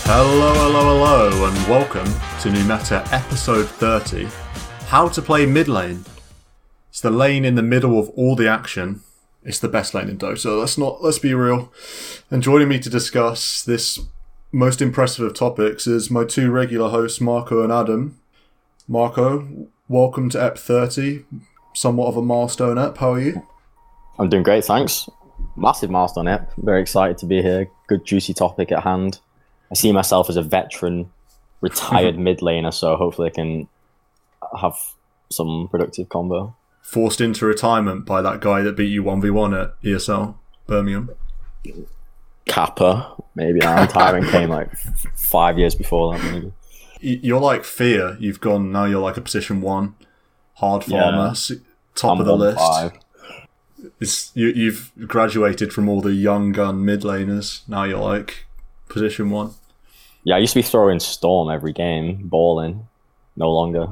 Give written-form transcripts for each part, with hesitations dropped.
Hello, and welcome to New Meta episode 30. How to play mid lane. It's the lane in the middle of all the action. It's the best lane in DotA. Let's be real. And joining me to discuss this most impressive of topics is my two regular hosts, Marco and Adam. Marco, welcome to Ep 30. Somewhat of a milestone ep. How are you? I'm doing great, thanks. Massive milestone ep. Very excited to be here. Good juicy topic at hand. I see myself as a veteran, retired mid laner, so hopefully I can have some productive combo. Forced into retirement by that guy that beat you 1v1 at ESL Birmingham. Kappa, maybe. I'm retiring came like 5 years before that, maybe. You're like Fear. You've gone, now you're like a position 1. Hard farmer, top of the list. You've graduated from all the young gun mid laners. Now you're like position 1. Yeah, I used to be throwing Storm every game, balling. No longer.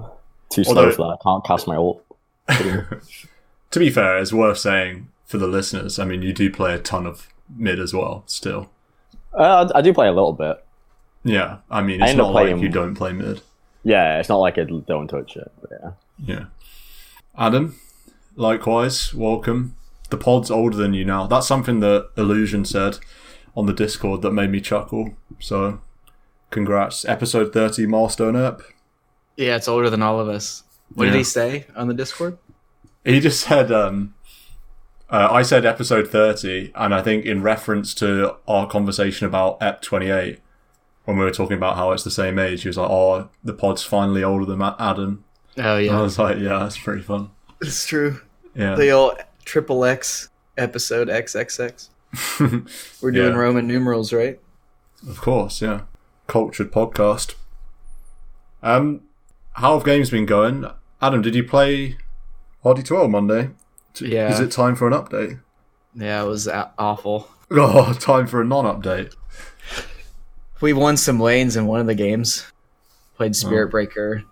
Too slow for that. I can't cast my ult. To be fair, it's worth saying for the listeners, I mean, you do play a ton of mid as well, still. I do play a little bit. Yeah, I mean, it's not like you don't play mid. Yeah, it's not like I don't touch it. But yeah. Adam, likewise, welcome. The pod's older than you now. That's something that Illusion said on the Discord that made me chuckle. So, congrats. Episode 30 milestone ep. Yeah, it's older than all of us. What did he say on the Discord? He just said, I said episode 30, and I think in reference to our conversation about ep 28, when we were talking about how it's the same age, he was like, oh, the pod's finally older than Adam. Oh, yeah. And I was like, yeah, that's pretty fun. It's true. Yeah. The old XXX episode XXX. We're doing Roman numerals, right? Of course, yeah. Cultured podcast. How have games been going? Adam, did you play RD12 Monday? Yeah. Is it time for an update? Yeah, it was awful. Oh, time for a non-update. We won some lanes in one of the games. Played Spirit Breaker.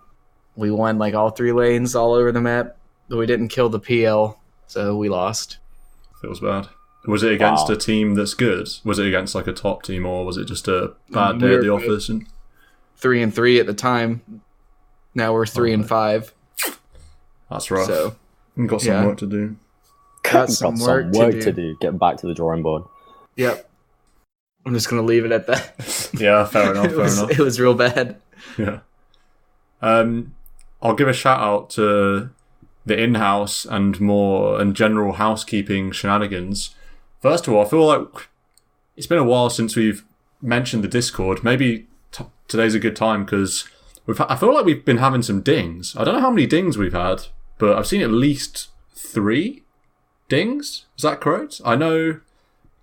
We won like all 3 lanes all over the map, but we didn't kill the PL, so we lost. Feels bad. Was it against a team that's good? Was it against like a top team, or was it just a bad day at the office? 3-3 at the time. Now we're 3-5. That's rough. So, we've got some work to do. Got some work to do. Get back to the drawing board. Yep. I'm just going to leave it at that. Yeah, fair enough. It was real bad. Yeah. I'll give a shout out to the in-house and general housekeeping shenanigans. First of all, I feel like it's been a while since we've mentioned the Discord. Maybe today's a good time because I feel like we've been having some dings. I don't know how many dings we've had, but I've seen at least 3 dings. Is that correct? I know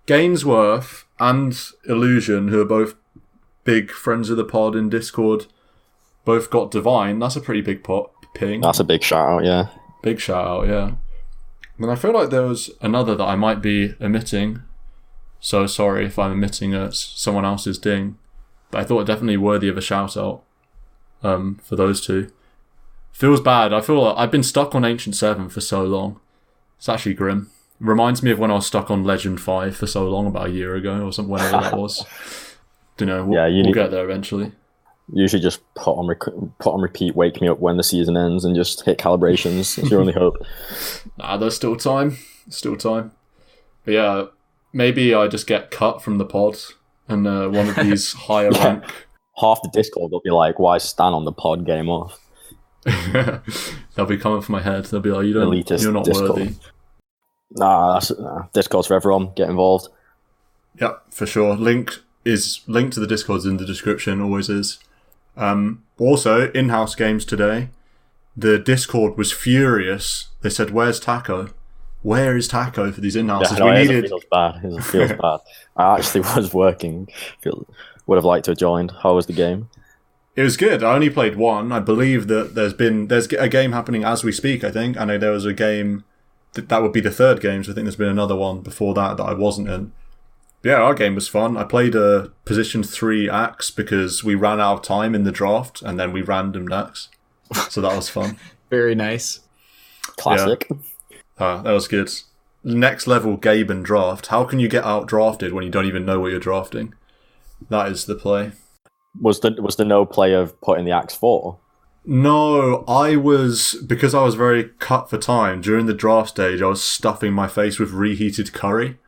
Gainsworth and Illusion, who are both big friends of the pod in Discord, both got Divine. That's a pretty big ping. That's a big shout out, yeah. Big shout out, yeah. And I feel like there was another that I might be omitting. So sorry if I'm omitting someone else's ding. But I thought it definitely worthy of a shout out for those two. Feels bad. I feel like I've been stuck on Ancient 7 for so long. It's actually grim. Reminds me of when I was stuck on Legend 5 for so long, about a year ago or something, whenever that was. Don't know. We'll get there eventually. Usually just put on repeat, wake me up when the season ends, and just hit calibrations. That's your only hope. Nah, there's still time. But yeah, maybe I just get cut from the pod and one of these higher rank. Half the Discord will be like, "Why is Stan on the pod? Game off." They'll be coming for my head. They'll be like, "You're not Discord. worthy." Nah, Discord's for everyone. Get involved. Yep, for sure. Link to the Discord's in the description. Always is. Also, in-house games today, the Discord was furious. They said, "Where's Taco? Where is Taco for these in-houses?" It feels bad. It feels bad. I actually was working. Would have liked to have joined. How was the game? It was good. I only played one. I believe that there's a game happening as we speak, I think. I know there was a game that would be the 3rd game, so I think there's been another one before that I wasn't in. Yeah, our game was fun. I played a position 3 Axe because we ran out of time in the draft, and then we randomed Axe. So that was fun. Very nice. Classic. Yeah. That was good. Next level Gaben draft. How can you get out drafted when you don't even know what you're drafting? That is the play. Was the no play of putting the axe 4? No, because I was very cut for time, during the draft stage, I was stuffing my face with reheated curry.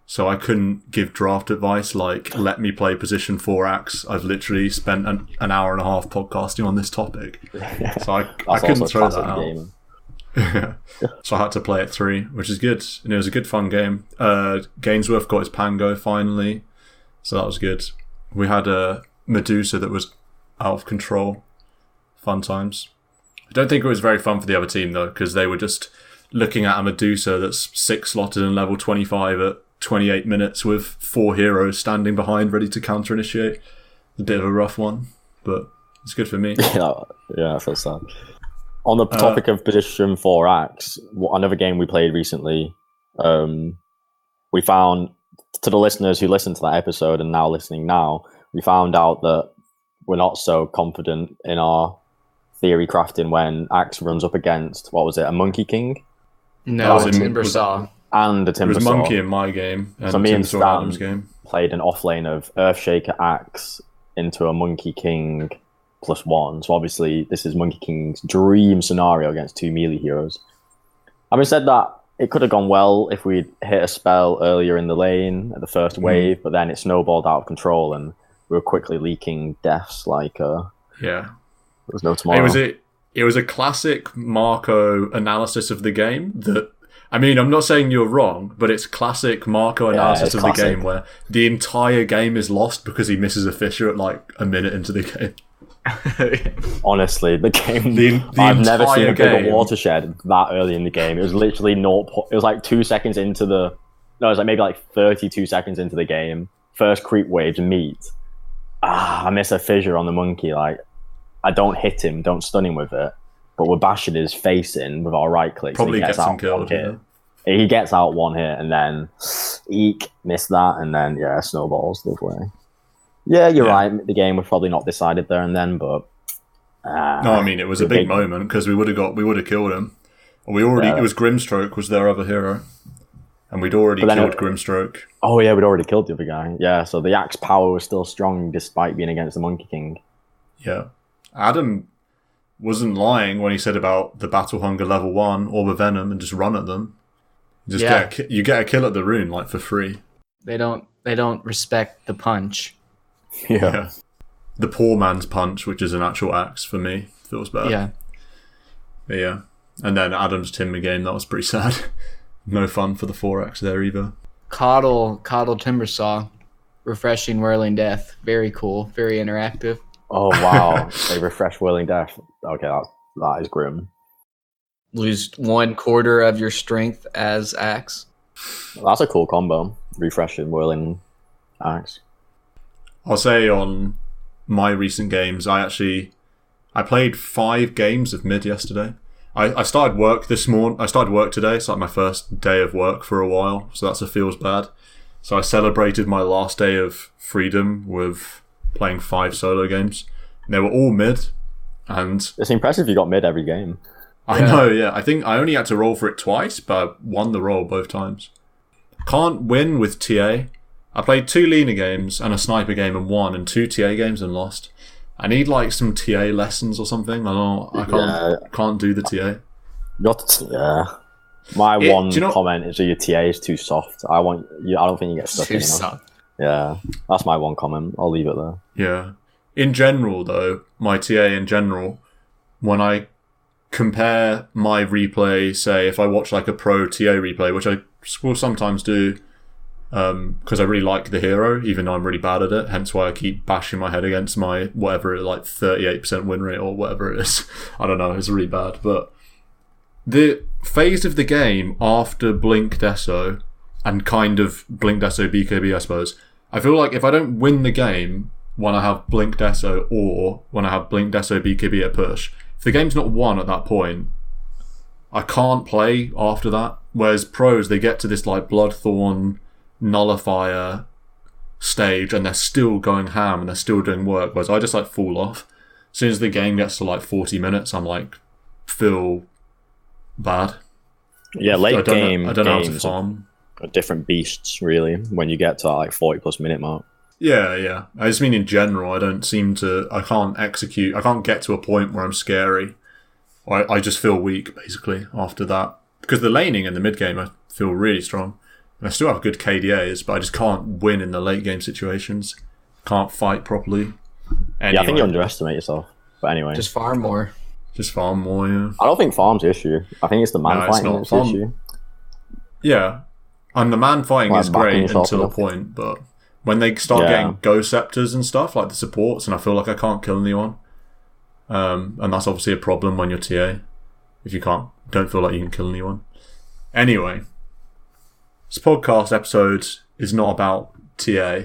So I couldn't give draft advice like, let me play position 4 axe. I've literally spent an hour and a half podcasting on this topic. So I couldn't throw that out. So I had to play at 3, which is good. And it was a good fun game. Gainsworth got his Pango finally. So that was good. We had a Medusa that was out of control. Fun times. I don't think it was very fun for the other team though, because they were just looking at a Medusa that's 6 slotted in level 25 at 28 minutes with 4 heroes standing behind ready to counter initiate. A bit of a rough one, but it's good for me. Yeah, I feel sad. On the topic of position 4 axe, another game we played recently, we found, to the listeners who listened to that episode and now listening now, we found out that we're not so confident in our theory crafting when axe runs up against, what was it, a Monkey King? No, a Timber Saw. And a Timber Saw. It was Monkey in my game. And so me and Stan game. Played an offlane of Earthshaker Axe into a Monkey King +1. So obviously this is Monkey King's dream scenario against 2 melee heroes. Having said that, it could have gone well if we'd hit a spell earlier in the lane at the first wave, but then it snowballed out of control and we were quickly leaking deaths like yeah. There was no tomorrow. It was a classic Marco analysis of the game that, I mean, I'm not saying you're wrong, but it's classic Marco analysis of the game where the entire game is lost because he misses a Fissure at like a minute into the game. Honestly, the game. I've never seen a bigger watershed that early in the game. It was literally it was like 2 seconds into the. No, it was like maybe like 32 seconds into the game. First creep waves meet. I miss a Fissure on the monkey. Like, I don't hit him, don't stun him with it. But we're bashing his face in with our right click. Probably so gets him killed. Yeah. He gets out 1 hit and then missed that, and then snowballs the way. Yeah, you're right. The game was probably not decided there and then, but no, I mean it was a big moment because we would have killed him. It was Grimstroke was their other hero, and we'd already killed Grimstroke. Oh yeah, we'd already killed the other guy. Yeah, so the axe power was still strong despite being against the Monkey King. Yeah, Adam wasn't lying when he said about the Battle Hunger level 1 or the Venom and just run at them. You get a kill at the rune like for free. They don't respect the punch. Yeah. The poor man's punch, which is an actual axe for me, feels bad. Yeah. But yeah. And then Adam's Timber game, that was pretty sad. No fun for the 4x there either. Coddle Timber Saw. Refreshing Whirling Death. Very cool. Very interactive. Oh wow. They refresh Whirling Death. Okay, that is grim. Lose 1/4 of your strength as axe. That's a cool combo. Refreshing Whirling Axe. I'll say on my recent games, I played 5 games of mid yesterday. I started work this morning. I started work today. It's like my first day of work for a while, so that feels bad. So I celebrated my last day of freedom with playing 5 solo games. And they were all mid, and it's impressive you got mid every game. I know, yeah. I think I only had to roll for it twice, but I won the roll both times. Can't win with TA. I played 2 Lena games and a Sniper game and won, and 2 TA games and lost. I need like some TA lessons or something. I can't do the TA. My one comment is that your TA is too soft. I don't think you get stuck in enough. Soft. Yeah, that's my one comment. I'll leave it there. Yeah. In general, though, my TA in general, when I compare my replay, say if I watch like a pro TA replay, which I will sometimes do, because I really like the hero, even though I'm really bad at it, hence why I keep bashing my head against my whatever, like 38% win rate or whatever it is. I don't know, it's really bad. But the phase of the game after Blink Deso and kind of Blink Deso BKB, I suppose, I feel like if I don't win the game when I have Blink Deso or when I have Blink Deso BKB at push, if the game's not won at that point, I can't play after that. Whereas pros, they get to this like Bloodthorn nullifier stage and they're still going ham and they're still doing work, whereas I just like fall off. As soon as the game gets to like 40 minutes, I'm like, feel bad. Yeah, late game I don't know how to farm. Different beasts, really, when you get to like 40+ minute mark. Yeah. I just mean in general, I can't get to a point where I'm scary. I just feel weak, basically, after that. Because the laning in the mid-game, I feel really strong. And I still have good KDAs, but I just can't win in the late-game situations. Can't fight properly. Anyway. Yeah, I think you underestimate yourself. But anyway. Just farm more. Yeah. I don't think farm's the issue. I think it's the man fighting that's the issue. Yeah. And the man fighting is great until a point, but when they start getting Go Scepters and stuff, like the supports, and I feel like I can't kill anyone. And that's obviously a problem when you're TA. If you don't feel like you can kill anyone. Anyway, this podcast episode is not about TA,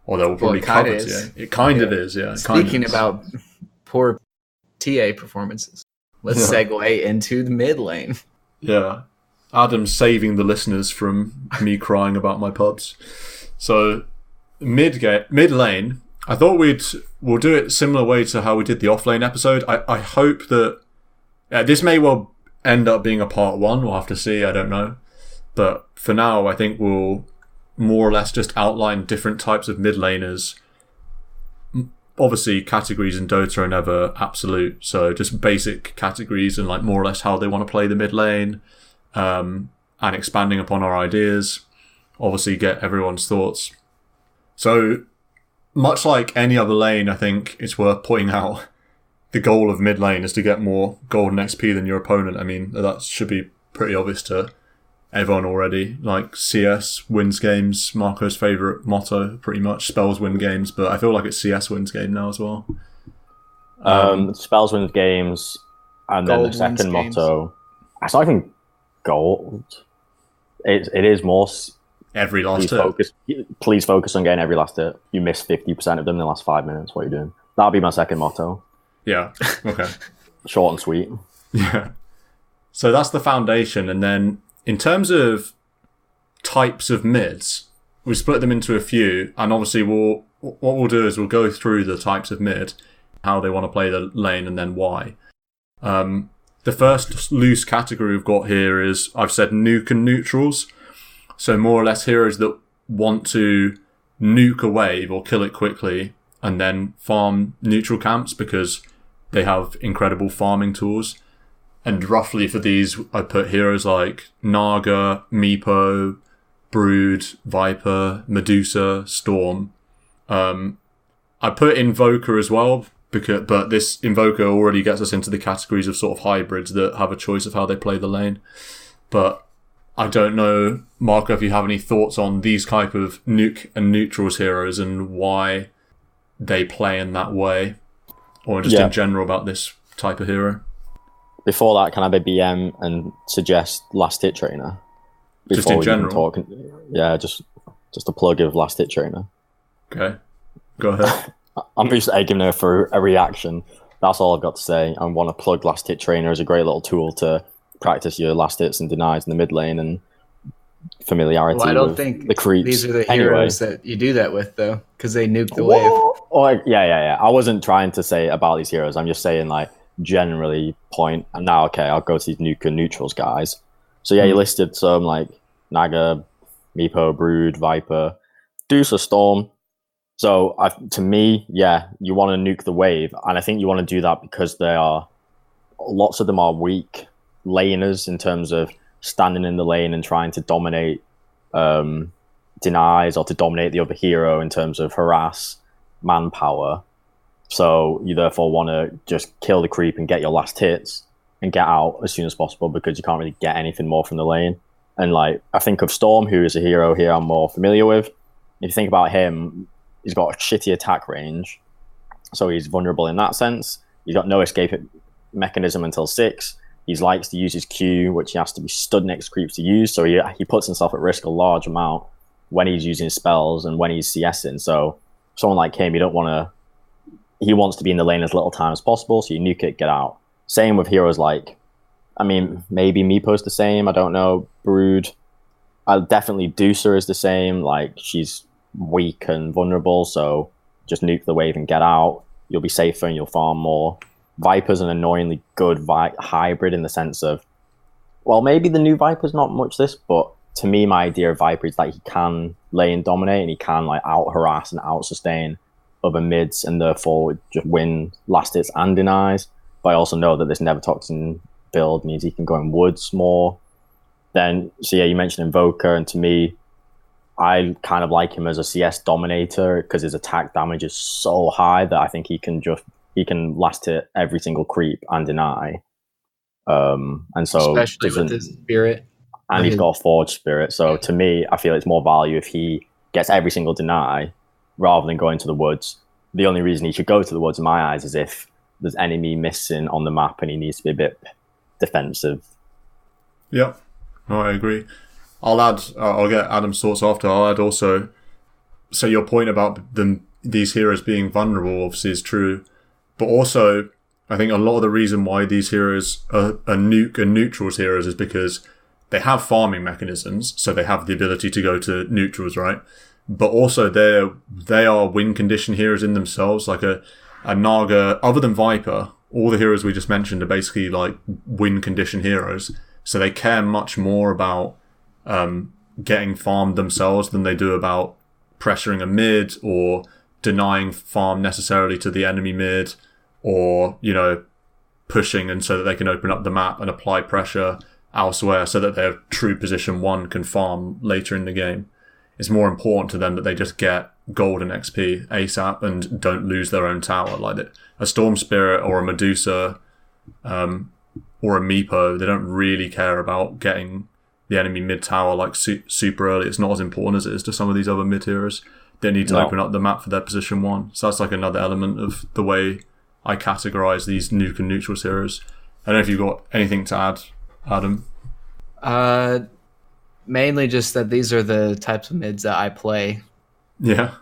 although we'll probably cover TA. It kind of is, yeah. Speaking about poor TA performances, let's segue into the mid lane. Yeah. Adam's saving the listeners from me crying about my pubs. So, mid lane, I thought we'll do it similar way to how we did the off lane episode. I hope that this may well end up being a part 1. We'll have to see. I don't know. But for now, I think we'll more or less just outline different types of mid laners. Obviously, categories in Dota are never absolute. So just basic categories and like more or less how they want to play the mid lane. And expanding upon our ideas. Obviously, get everyone's thoughts. So, much like any other lane, I think it's worth pointing out the goal of mid lane is to get more golden XP than your opponent. I mean, that should be pretty obvious to everyone already. Like, CS wins games, Marco's favourite motto, pretty much. Spells win games, but I feel like it's CS wins game now as well. Spells wins games, and then the second motto. It's not even gold. It is more... Every last hit. Please focus on getting every last hit. You miss 50% of them in the last 5 minutes. What are you doing? That'll be my second motto. Yeah. Okay. Short and sweet. Yeah. So that's the foundation. And then in terms of types of mids, we split them into a few. And obviously what we'll do is we'll go through the types of mid, how they want to play the lane, and then why. The first loose category we've got here is, I've said nuke and neutrals. So more or less heroes that want to nuke a wave or kill it quickly and then farm neutral camps because they have incredible farming tools. And roughly for these, I put heroes like Naga, Meepo, Brood, Viper, Medusa, Storm. I put Invoker as well, but this Invoker already gets us into the categories of sort of hybrids that have a choice of how they play the lane. But I don't know, Marco, if you have any thoughts on these type of nuke and neutrals heroes and why they play in that way, or just in general about this type of hero. Before that, can I be BM and suggest last hit trainer? Just in general? Just a plug of last hit trainer. Okay, go ahead. I'm just egging her for a reaction. That's all I've got to say. I want to plug last hit trainer as a great little tool to practice your last hits and denies in the mid lane and familiarity. Well, I don't with think the creeps. These are the heroes that you do that with, though, because they nuke the wave. Oh, yeah. I wasn't trying to say about these heroes. I'm just saying, like, generally point. And now, okay, I'll go to these nuke and neutrals guys. So yeah, you listed some like Naga, Meepo, Brood, Viper, Medusa, Storm. So to me, yeah, you want to nuke the wave, and I think you want to do that because lots of them are weak laners in terms of standing in the lane and trying to dominate denies or to dominate the other hero in terms of harass manpower. So you therefore want to just kill the creep and get your last hits and get out as soon as possible because you can't really get anything more from the lane. And like I think of Storm, who is a hero here I'm more familiar with. If you think about him, he's got a shitty attack range, so he's vulnerable in that sense. He's got no escape mechanism until 6. He likes to use his Q, which he has to be stood next to creeps to use, so he puts himself at risk a large amount when he's using spells and when he's CSing. So someone like him, he wants to be in the lane as little time as possible, so you nuke it, get out. Same with heroes like, maybe Meepo's the same, I don't know, Brood. Definitely Medusa is the same, like she's weak and vulnerable, so just nuke the wave and get out. You'll be safer and you'll farm more. Viper's an annoyingly good hybrid in the sense of, well, maybe the new Viper's not much this, but to me, my idea of Viper is that he can lane dominate and he can like out harass and out sustain other mids and therefore just win last hits and denies. But I also know that this Never Toxin build means he can go in woods more. Then, so yeah, you mentioned Invoker, and to me, I kind of like him as a CS dominator because his attack damage is so high that I think he can last hit every single creep and deny. And so especially with his spirit. And he's got a Forge Spirit. So to me, I feel it's more value if he gets every single deny rather than going to the woods. The only reason he should go to the woods in my eyes is if there's enemy missing on the map and he needs to be a bit defensive. Yeah, no, I agree. I'll get Adam's thoughts after. I'll add also, so your point about these heroes being vulnerable obviously is true, but also I think a lot of the reason why these heroes are nuke and neutrals heroes is because they have farming mechanisms, so they have the ability to go to neutrals, right? But also they are win condition heroes in themselves, like a Naga, other than Viper, all the heroes we just mentioned are basically like win condition heroes. So they care much more about getting farmed themselves than they do about pressuring a mid or denying farm necessarily to the enemy mid, or, you know, pushing and so that they can open up the map and apply pressure elsewhere so that their true position 1 can farm later in the game. It's more important to them that they just get golden XP ASAP and don't lose their own tower. Like a Storm Spirit or a Medusa or a Meepo, they don't really care about getting the enemy mid tower like super early. It's not as important as it is to some of these other mid heroes. They need to open up the map for their position 1. So that's like another element of the way I categorize these nuke and neutrals heroes. I don't know if you've got anything to add, Adam. Mainly just that these are the types of mids that I play. Yeah.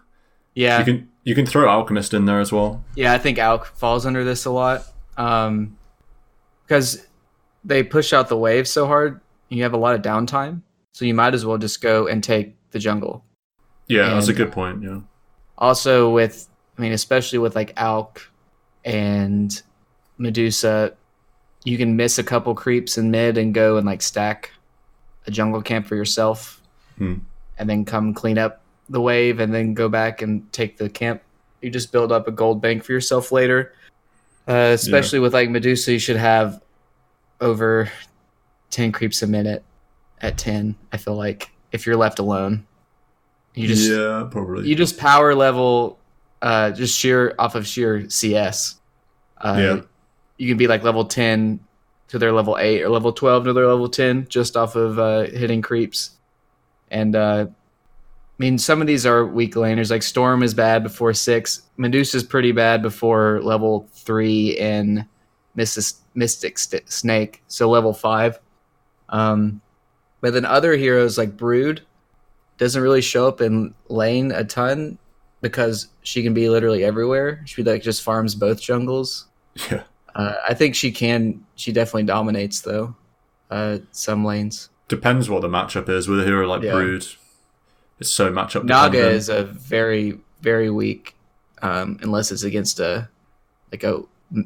You can throw Alchemist in there as well. Yeah, I think Alch falls under this a lot. Because they push out the wave so hard, you have a lot of downtime. So you might as well just go and take the jungle. Yeah, that's a good point, yeah. Also especially with like Alch and Medusa, you can miss a couple creeps in mid and go and like stack a jungle camp for yourself and then come clean up the wave and then go back and take the camp. You just build up a gold bank for yourself later. Especially with like Medusa, you should have over 10 creeps a minute at 10. I feel like if you're left alone, you just power level just off of sheer CS. You can be like level 10 to their level 8 or level 12 to their level 10 just off of hitting creeps. And some of these are weak laners. Like Storm is bad before 6. Medusa's pretty bad before level 3 and Mystic Snake, so level 5. But then other heroes like Brood doesn't really show up in lane a ton because she can be literally everywhere. She just farms both jungles. Yeah. I think she definitely dominates though. Some lanes. Depends what the matchup is with a hero like Brood. It's so matchup Naga dependent. is a very, very weak, unless it's against a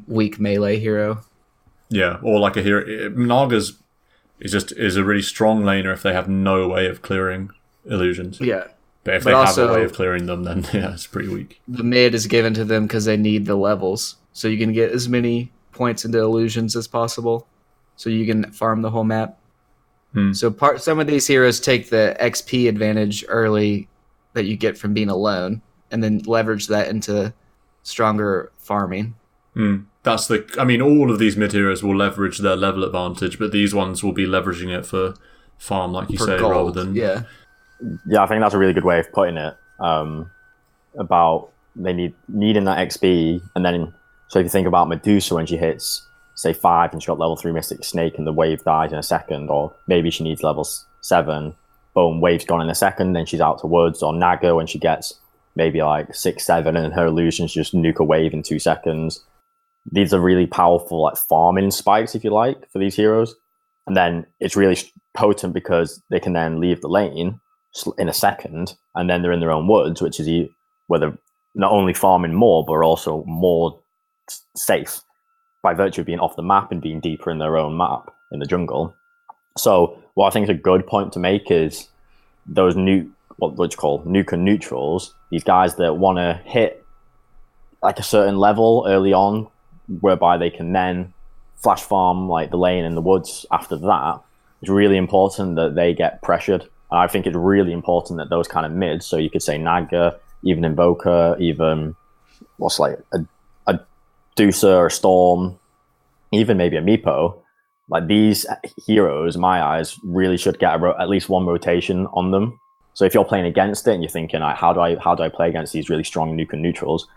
weak melee hero. Yeah, or like a hero. Naga's is a really strong laner if they have no way of clearing illusions. Yeah. But if they have a way of clearing them, then it's pretty weak. The mid is given to them because they need the levels. So you can get as many points into illusions as possible. So you can farm the whole map. So some of these heroes take the XP advantage early that you get from being alone and then leverage that into stronger farming. All of these mid heroes will leverage their level advantage, but these ones will be leveraging it for farm, like you say, gold, rather than... Yeah, I think that's a really good way of putting it. About they needing that XP, and then so if you think about Medusa when she hits, say 5 and she got level 3 Mystic Snake and the wave dies in a second, or maybe she needs level 7, boom, wave's gone in a second, then she's out to woods, or Naga when she gets maybe like 6, 7 and her illusions just nuke a wave in 2 seconds. These are really powerful like farming spikes, if you like, for these heroes. And then it's really potent because they can then leave the lane in a second, and then they're in their own woods, which is where they're not only farming more, but also more safe by virtue of being off the map and being deeper in their own map in the jungle. So what I think is a good point to make is those what you call nuke and neutrals, these guys that want to hit like a certain level early on, whereby they can then flash farm like the lane in the woods after that. It's really important that they get pressured. And I think it's really important that those kind of mids, so you could say Naga, even Invoker, even what's like a Deucer or a Storm, even maybe a Meepo, like these heroes, in my eyes, really should get at least one rotation on them. So if you're playing against it and you're thinking, like, how do I play against these really strong nuke and neutrals?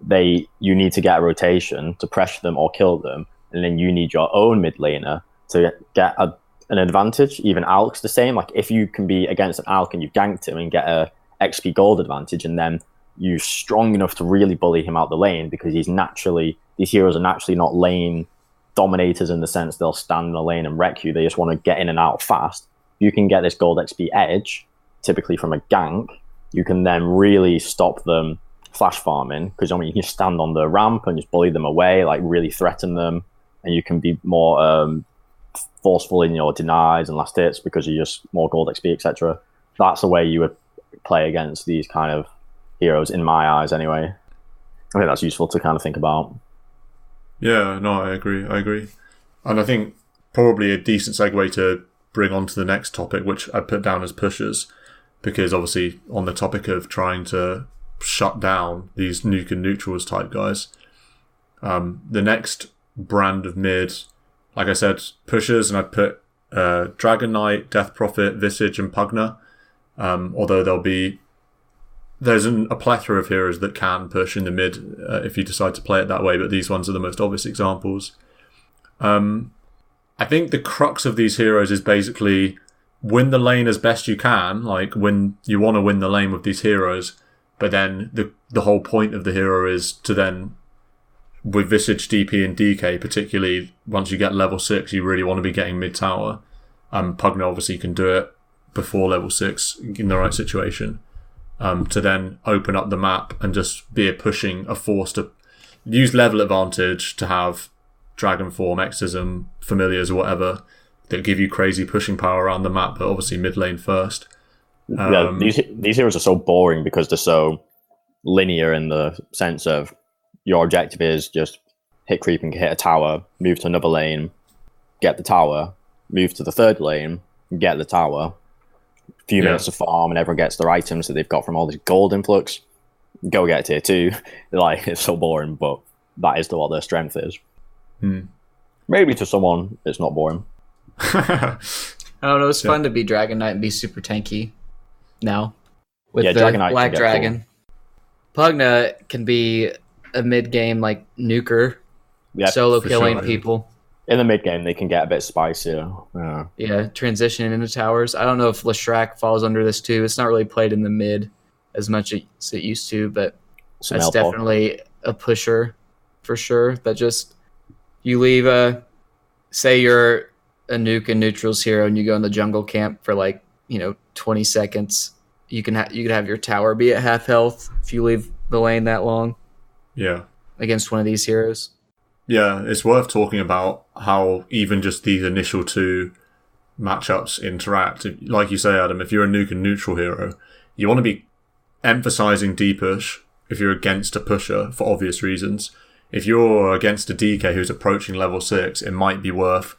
You need to get a rotation to pressure them or kill them, and then you need your own mid laner to get an advantage. Even Alk's the same. Like if you can be against an Alk and you've ganked him and get a XP gold advantage, and then you're strong enough to really bully him out the lane, because these heroes are naturally not lane dominators in the sense they'll stand in the lane and wreck you. They just want to get in and out fast. You can get this gold XP edge, typically from a gank. You can then really stop them flash farming, because you can stand on the ramp and just bully them away, like really threaten them, and you can be more forceful in your denies and last hits because you're just more gold XP, etc. That's the way you would play against these kind of heroes, in my eyes anyway. I think that's useful to kind of think about. Yeah, no, I agree. And I think probably a decent segue to bring on to the next topic, which I put down as pushers, because obviously on the topic of trying to shut down these nuke and neutrals type guys, the next brand of mid, like I said, pushers, and I put Dragon Knight, Death Prophet, Visage, and Pugna. Although there's a plethora of heroes that can push in the mid if you decide to play it that way, but these ones are the most obvious examples. I think the crux of these heroes is basically win the lane as best you can, like you want to win the lane with these heroes, but then the whole point of the hero is to then, with Visage, DP, and DK, particularly once you get level 6, you really want to be getting mid-tower. Pugna obviously can do it before level 6 in the right situation, to then open up the map and just be a force to use level advantage to have Dragon Form, Exorcism, Familiars, or whatever, that give you crazy pushing power around the map, but obviously mid lane first. These heroes are so boring because they're so linear in the sense of your objective is just hit creep and hit a tower, move to another lane, get the tower, move to the third lane, get the tower, few minutes to farm, and everyone gets their items that they've got from all this gold influx. Go get tier 2. Like, it's so boring, but that is what their strength is. Maybe to someone it's not boring. I don't know, it's fun to be Dragon Knight and be super tanky now. With the Dragon Knight Black Dragon. Cool. Pugna can be a mid-game, like, nuker, solo killing people. In the mid-game, they can get a bit spicier. Yeah, transitioning into towers. I don't know if Leshrac falls under this too. It's not really played in the mid as much as it used to, but that's definitely a pusher for sure. That just, you leave say you're a nuke and neutrals hero and you go in the jungle camp for 20 seconds. You could have your tower be at half health if you leave the lane that long. Yeah. Against one of these heroes. Yeah, it's worth talking about how even just these initial 2 matchups interact. Like you say, Adam, if you're a nuke and neutral hero, you want to be emphasizing D-push if you're against a pusher for obvious reasons. If you're against a DK who's approaching level 6, it might be worth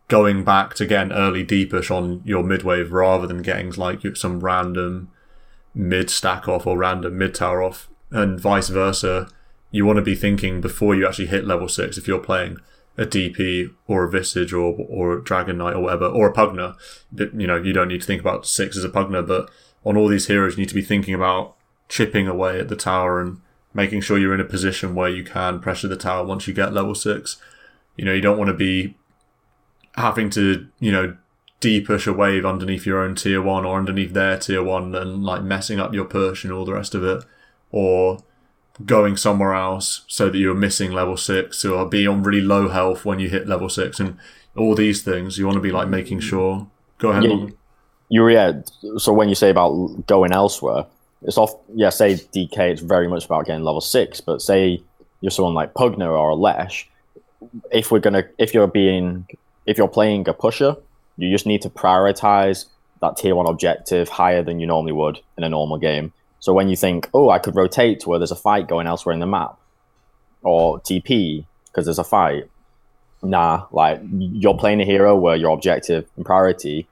going back to get an early D-push on your mid-wave rather than getting some random mid-stack off or random mid-tower off, and vice versa. You want to be thinking before you actually hit level 6, if you're playing a DP or a Visage or a Dragon Knight or whatever, or a Pugna, you don't need to think about 6 as a Pugna, but on all these heroes, you need to be thinking about chipping away at the tower and making sure you're in a position where you can pressure the tower once you get level 6. You don't want to be having to, D-push a wave underneath your own tier 1 or underneath their tier 1 and messing up your push and all the rest of it, or going somewhere else so that you're missing level 6 or be on really low health when you hit level 6 and all these things. You want to be making sure. Go ahead. So when you say about going elsewhere, it's say DK, it's very much about getting level 6, but say you're someone like Pugna or a Lesh, if you're playing a pusher You just need to prioritize that tier 1 objective higher than you normally would in a normal game. So when you think, oh, I could rotate to where there's a fight going elsewhere in the map, or TP because there's a fight. Nah, like you're playing a hero where your objective and priority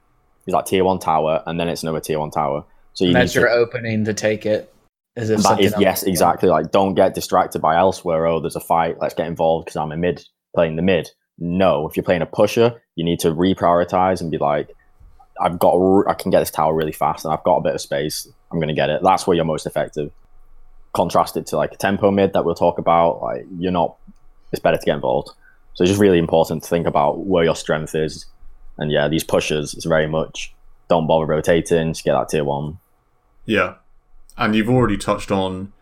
is that tier 1 tower, and then it's another tier 1 tower. So you that's your opening to take it. As if that is, yes, exactly. Like, don't get distracted by elsewhere. Oh, there's a fight. Let's get involved because I'm a mid playing the mid. No, if you're playing a pusher, you need to reprioritize and be like, I can get this tower really fast, and I've got a bit of space. I'm going to get it. That's where you're most effective. Contrast it to like a tempo mid that we'll talk about. Like, it's better to get involved. So it's just really important to think about where your strength is. And yeah, these pushers, it's very much don't bother rotating, just get that tier 1. Yeah. And you've already touched on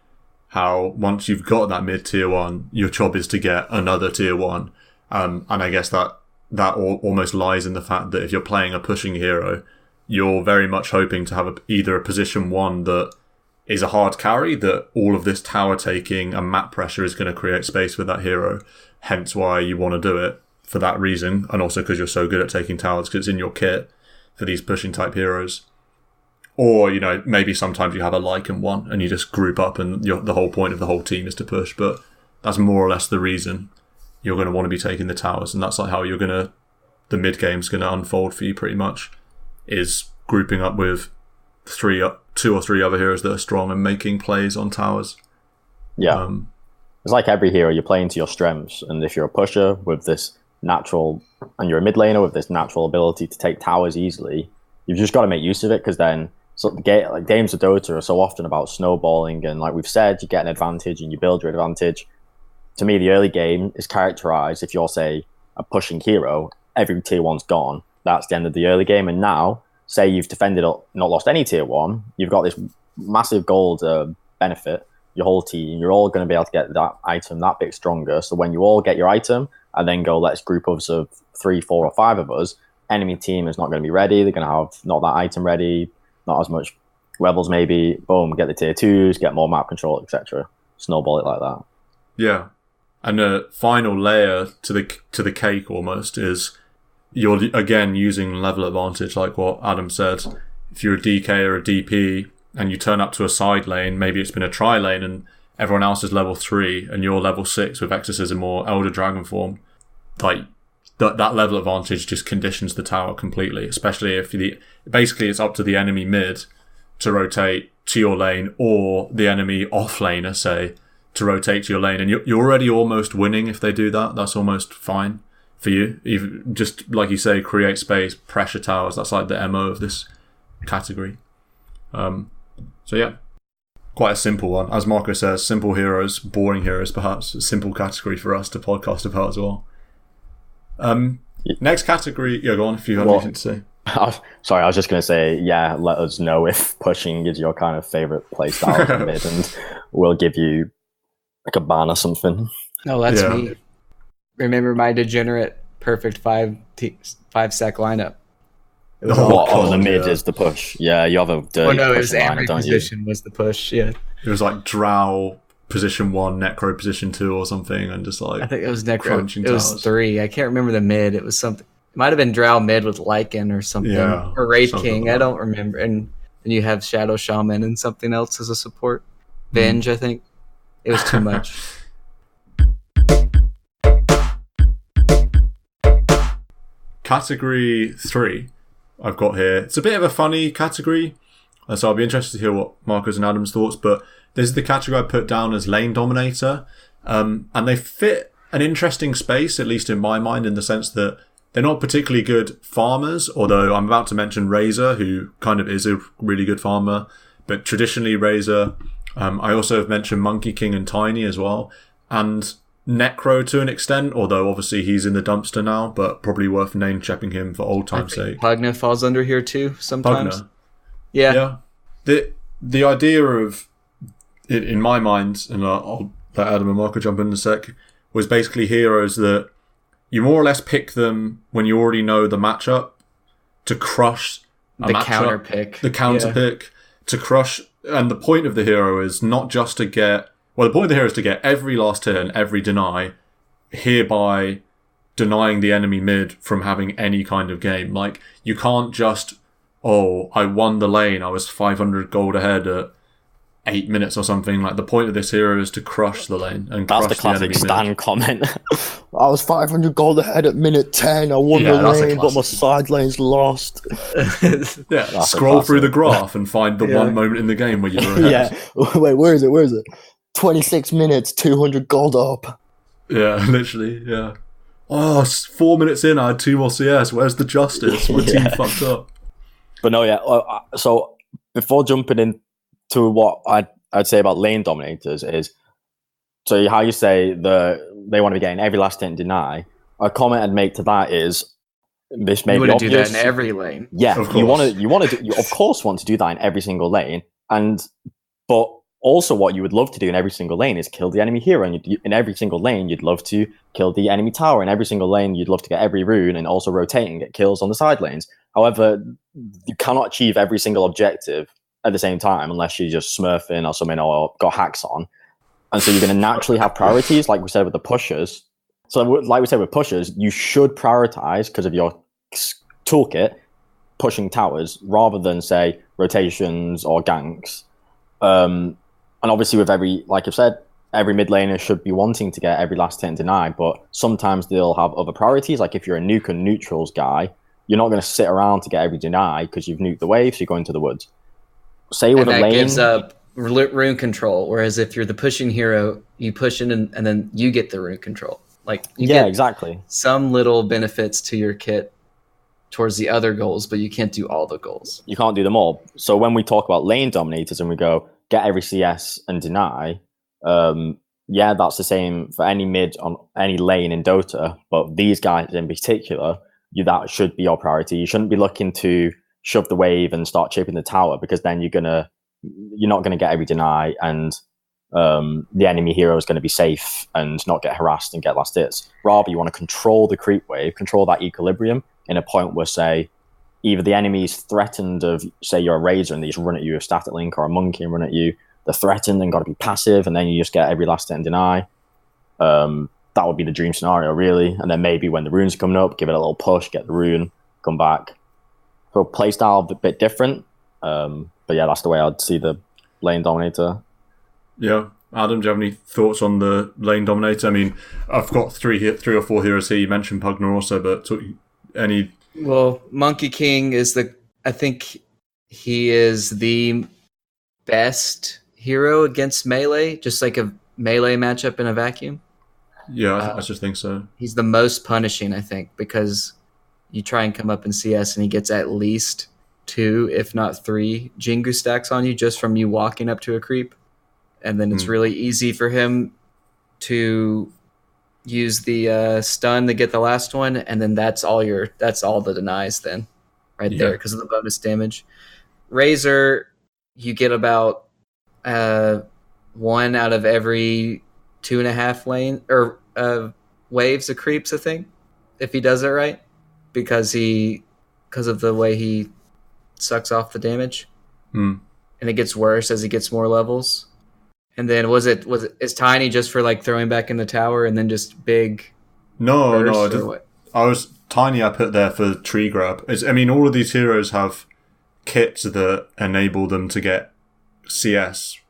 how once you've got that mid tier 1, your job is to get another tier 1. And I guess that almost lies in the fact that if you're playing a pushing hero, you're very much hoping to have either a position 1 that is a hard carry, that all of this tower taking and map pressure is going to create space with that hero. Hence why you want to do it for that reason. And also because you're so good at taking towers because it's in your kit for these pushing type heroes. Or, maybe sometimes you have a Lycan 1 and you just group up and the whole point of the whole team is to push. But that's more or less the reason you're going to want to be taking the towers. And that's like how the mid game's going to unfold for you pretty much, is grouping up with 2 or 3 other heroes that are strong and making plays on towers. Yeah. It's like every hero, you're playing to your strengths. And if you're a pusher with this natural, and you're a mid laner with this natural ability to take towers easily, you've just got to make use of it, because then games of Dota are so often about snowballing, and like we've said, you get an advantage and you build your advantage. To me, the early game is characterized, if you're, say, a pushing hero, every tier 1's gone. That's the end of the early game. And now, say you've defended or not lost any tier 1, you've got this massive gold benefit, your whole team, you're all going to be able to get that item that bit stronger. So when you all get your item and then go, let's group us of 3, 4, or 5 of us, enemy team is not going to be ready. They're going to have not that item ready, not as much rebels maybe. Boom, get the tier 2s, get more map control, etc. Snowball it like that. Yeah. And a final layer to the cake almost is you're again using level advantage, like what Adam said. If you're a DK or a DP and you turn up to a side lane, maybe it's been a tri lane and everyone else is level 3 and you're level 6 with Exorcism or Elder Dragon form, like that level advantage just conditions the tower completely, especially if basically it's up to the enemy mid to rotate to your lane, or the enemy off laner, say, to rotate to your lane, and you're already almost winning if they do that. That's almost fine for you. Even just like you say, create space, pressure towers. That's like the MO of this category. So yeah, quite a simple one. As Marco says, simple heroes, boring heroes, perhaps a simple category for us to podcast about as well. Next category, yeah, go on if you have anything to say. Sorry, I was just going to say, yeah, let us know if pushing is your kind of favorite playstyle mid, and we'll give you like a ban or something. No, that's me. Remember my degenerate perfect 5-sec lineup. It was the mid is the push. Yeah, you have a dirty no, it was every position was the push, yeah. It was like Drow position 1, Necro position 2 or something, and just like I think it was Necro. It was 3. I can't remember the mid. It was something. It might have been Drow mid with Lycan or something. Yeah, or Wraith King. Like I don't remember. And then you have Shadow Shaman and something else as a support. Venge, I think. It was too much. Category 3 I've got here. It's a bit of a funny category, so I'll be interested to hear what Marco's and Adam's thoughts, but this is the category I put down as lane dominator, and they fit an interesting space, at least in my mind, in the sense that they're not particularly good farmers, although I'm about to mention Razor, who kind of is a really good farmer, but traditionally Razor. I also have mentioned Monkey King and Tiny as well, and Necro to an extent, although obviously he's in the dumpster now, but probably worth name-chepping him for old time's sake. Pugna falls under here too, sometimes. Pugna. Yeah. The idea of it, in my mind, and I'll let Adam and Marco jump in a sec, was basically heroes that you more or less pick them when you already know the matchup to crush the counter pick. The counter pick to crush. And the point of the hero is not just to get... Well, the point of the hero is to get every last turn, every deny, hereby denying the enemy mid from having any kind of game. Like, you can't just, oh, I won the lane, I was 500 gold ahead at 8 minutes or something. Like, the point of this hero is to crush the lane and That's crush the classic the enemy Stan mid. comment. I was 500 gold ahead at minute 10. I won the that's a lane, but my classic. side lane's lost. Yeah, That's scroll a through the classic. graph and find the one moment in the game where you're ahead. Yeah. Wait, where is it? 26 minutes, 200 gold up. Yeah, literally, yeah. Oh, 4 minutes in, I had 2 more CS. Where's the justice? My team fucked up. But no, yeah. So before jumping into what I'd say about lane dominators is, so how you say they want to be getting every last hit and deny. A comment I'd make to that is, this may You be want to do that obvious. in every lane. Yeah, Of you course. you of course want to do that in every single lane, but also what you would love to do in every single lane is kill the enemy hero, and in every single lane you'd love to kill the enemy tower. In every single lane you'd love to get every rune and also rotate and get kills on the side lanes. However, you cannot achieve every single objective at the same time unless you're just smurfing or something or got hacks on. And so you're going to naturally have priorities, like we said with the pushers. So like we said with pushers, you should prioritize, because of your toolkit, pushing towers rather than, say, rotations or ganks. And obviously with every, like I've said, every mid laner should be wanting to get every last hit and deny, but sometimes they'll have other priorities. Like if you're a nuke and neutrals guy, you're not going to sit around to get every deny because you've nuked the wave, so you go into the woods. Say with And a that lane, gives up rune control, whereas if you're the pushing hero, you push in and then you get the rune control. Like, you yeah, get exactly. some little benefits to your kit towards the other goals, but you can't do all the goals. You can't do them all. So when we talk about lane dominators and we go get every CS and deny, yeah, that's the same for any mid on any lane in Dota. But these guys in particular, that should be your priority. You shouldn't be looking to shove the wave and start chipping the tower, because then you're not gonna get every deny, and the enemy hero is going to be safe and not get harassed and get last hits. Rather, you want to control the creep wave, control that equilibrium in a point where, say, either the enemy is threatened of, say, you're a Razor and they just run at you with static link, or a Monkey and run at you. They're threatened and got to be passive, and then you just get every last hit and deny. That would be the dream scenario, really. And then maybe when the runes are coming up, give it a little push, get the rune, come back. So playstyle a bit different. But yeah, that's the way I'd see the lane dominator. Yeah. Adam, do you have any thoughts on the lane dominator? I mean, I've got three or four heroes here. You mentioned Pugner also, but any... Well, Monkey King I think he is the best hero against melee, just like a melee matchup in a vacuum. Yeah, I just think so. He's the most punishing, I think, because you try and come up in CS and he gets at least 2, if not 3 Jingu stacks on you just from you walking up to a creep. And then it's really easy for him to use the stun to get the last one, and then that's all the denies then, there, because of the bonus damage. Razor, you get about 1 out of every 2.5 lane or waves of creeps, I think, if he does it right, because of the way he sucks off the damage, and it gets worse as he gets more levels. And then is Tiny just for like throwing back in the tower and then just big? No, bursts, or what? I was Tiny. I put there for tree grab. All of these heroes have kits that enable them to get CS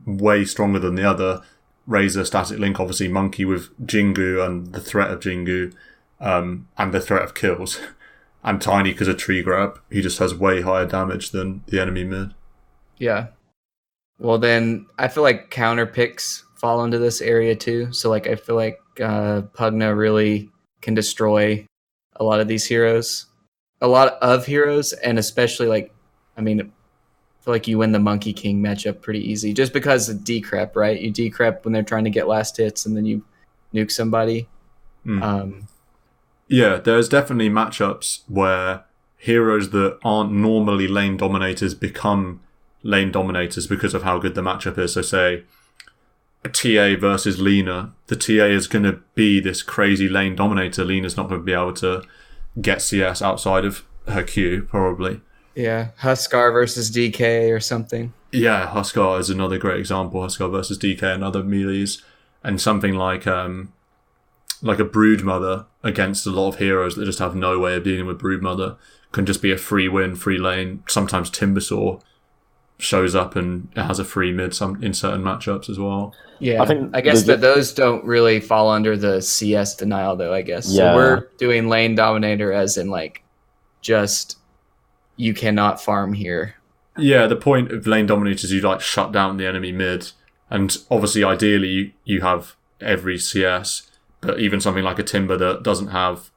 way stronger than the other. Razor, static link, obviously Monkey with Jingu and the threat of Jingu, and the threat of kills. And Tiny, because of tree grab, he just has way higher damage than the enemy mid. Yeah. Well, then I feel like counter picks fall into this area too. So like I feel like Pugna really can destroy a lot of these heroes, and especially I feel like you win the Monkey King matchup pretty easy, just because of decrep, right? You decrep when they're trying to get last hits, and then you nuke somebody. Yeah, there's definitely matchups where heroes that aren't normally lane dominators become lane dominators because of how good the matchup is. So say a TA versus Lina. The TA is going to be this crazy lane dominator. Lina's not going to be able to get CS outside of her Q, probably. Yeah, Huskar versus DK or something. Yeah, Huskar is another great example. Huskar versus DK and other melees. And something like a Broodmother against a lot of heroes that just have no way of dealing with Broodmother can just be a free win, free lane. Sometimes Timbersaw shows up and it has a free mid in certain matchups as well. Yeah, I guess that those don't really fall under the CS denial, though, I guess. Yeah. So we're doing lane dominator as in, like, just you cannot farm here. Yeah, the point of lane dominator is you, like, shut down the enemy mid. And obviously, ideally, you have every CS, but even something like a Timber that doesn't have,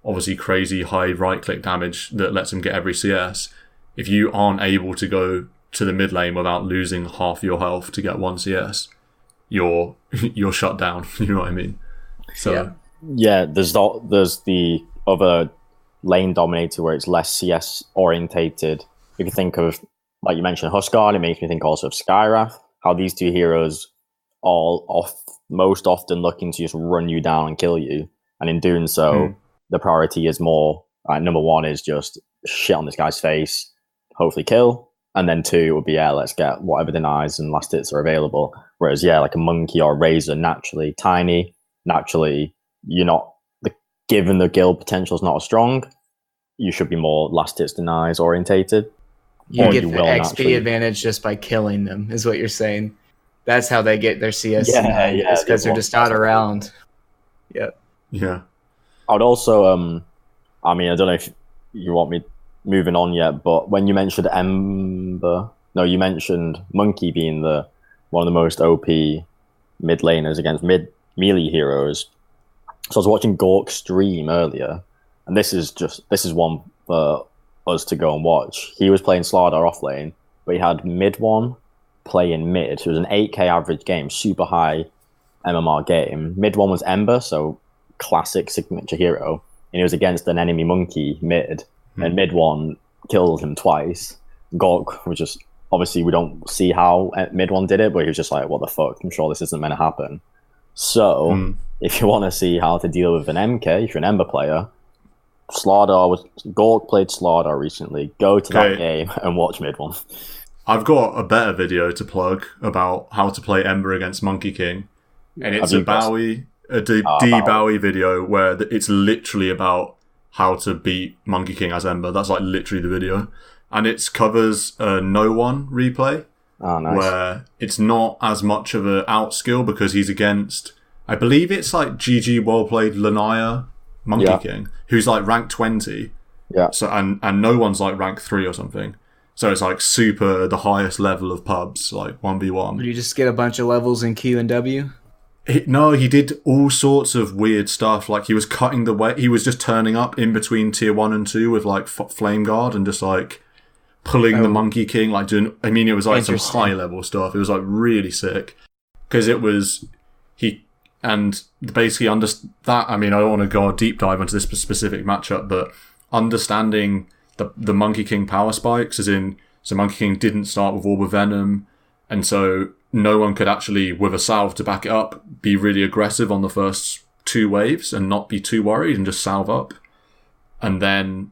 obviously, crazy high right-click damage that lets him get every CS, if you aren't able to go to the mid lane without losing half your health to get one CS, you're shut down. You know what I mean? So yeah, there's the other lane dominator where it's less CS orientated. If you think of, like you mentioned, Huskard, it makes me think also of Skywrath. How these two heroes are most often looking to just run you down and kill you, and in doing so, the priority is more. Number one is just shit on this guy's face, hopefully kill. And then 2 would be, let's get whatever denies and last hits are available. Whereas, like a Monkey or a Razor, naturally tiny, naturally you're not, given the guild potential is not as strong, you should be more last hits denies orientated. You get the XP advantage just by killing them, is what you're saying. That's how they get their CS denied, because they're just not around. Yeah. Yeah. I would also, I don't know if you want me moving on yet, but when you mentioned you mentioned Monkey being one of the most OP mid laners against melee heroes. So I was watching Gork stream earlier, and this is one for us to go and watch. He was playing Slardar off lane, but he had mid one playing mid. It was an 8k average game, super high MMR game. Mid one was Ember, so classic signature hero, and he was against an enemy Monkey mid. And mid one killed him twice. Gork was just, obviously we don't see how mid one did it, but he was just like, what the fuck? I'm sure this isn't meant to happen. So if you want to see how to deal with an MK, if you're an Ember player, Gork played Slardar recently. Go to that game and watch mid one. I've got a better video to plug about how to play Ember against Monkey King. And it's a Bowie video where it's literally about how to beat Monkey King as Ember. That's like literally the video. And it covers a no one replay. Oh, nice. Where it's not as much of an out skill because he's against, I believe it's like GG well played Lanaya Monkey King, who's like rank 20. Yeah. So and no one's like rank 3 or something. So it's like super the highest level of pubs, like 1v1. Would you just get a bunch of levels in Q and W? No, he did all sorts of weird stuff. Like he was cutting the way, he was just turning up in between tier 1 and 2 with like Flame Guard and just like pulling the Monkey King, like doing. I mean, it was like some high level stuff. It was like really sick because it was basically that. I mean, I don't want to go a deep dive into this specific matchup, but understanding the Monkey King power spikes, as in, so Monkey King didn't start with Orb of Venom, and so no one could actually, with a salve to back it up, be really aggressive on the first 2 waves and not be too worried and just salve up. And then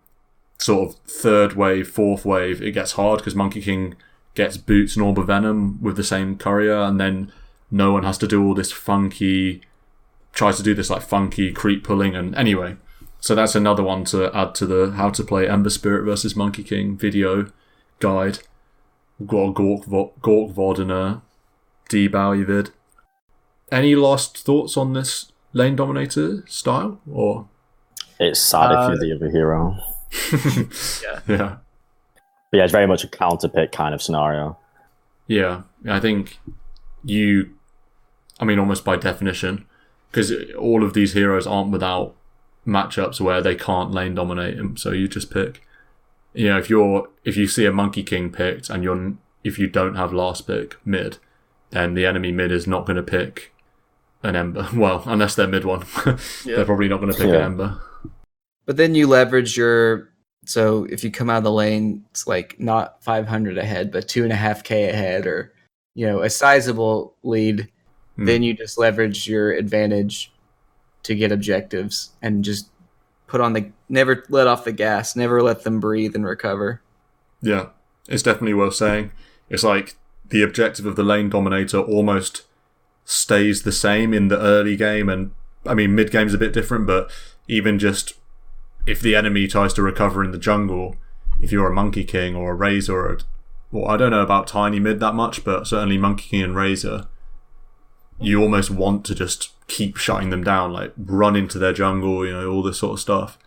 sort of 3rd wave, 4th wave, it gets hard because Monkey King gets boots and Orb of Venom with the same courier, and then no one has to do all this tries to do this like funky creep pulling. And anyway, so that's another one to add to the how to play Ember Spirit versus Monkey King video guide. We've got a Gork VOD and a D-Bowie vid. Any last thoughts on this lane dominator style? Or it's sad if you're the other hero. Yeah. But yeah, it's very much a counter pick kind of scenario. Yeah, I think almost by definition, because all of these heroes aren't without matchups where they can't lane dominate him, so you just pick. You know, if you see a Monkey King picked and if you don't have last pick mid, then the enemy mid is not going to pick an Ember. Well, unless they're mid one. They're probably not going to pick an Ember. But then you leverage so if you come out of the lane, it's like not 500 ahead, but 2.5k ahead, or, a sizable lead, then you just leverage your advantage to get objectives and just never let off the gas, never let them breathe and recover. Yeah, it's definitely worth saying. It's like the objective of the lane dominator almost stays the same in the early game, and I mean mid game's a bit different, but even just if the enemy tries to recover in the jungle, if you're a Monkey King or a Razor, well, I don't know about Tiny Mid that much, but certainly Monkey King and Razor, you almost want to just keep shutting them down, like run into their jungle, all this sort of stuff,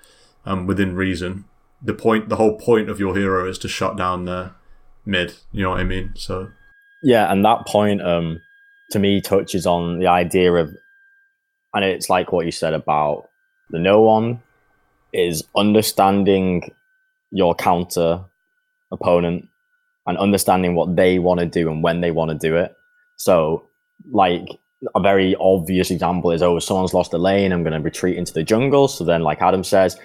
within reason. The whole point of your hero is to shut down their mid, you know what I mean? So yeah, and that point to me touches on the idea of, and it's like what you said about the no one, is understanding your counter opponent and understanding what they want to do and when they want to do it. So like a very obvious example is, someone's lost the lane, I'm going to retreat into the jungle. So then, like Adam says,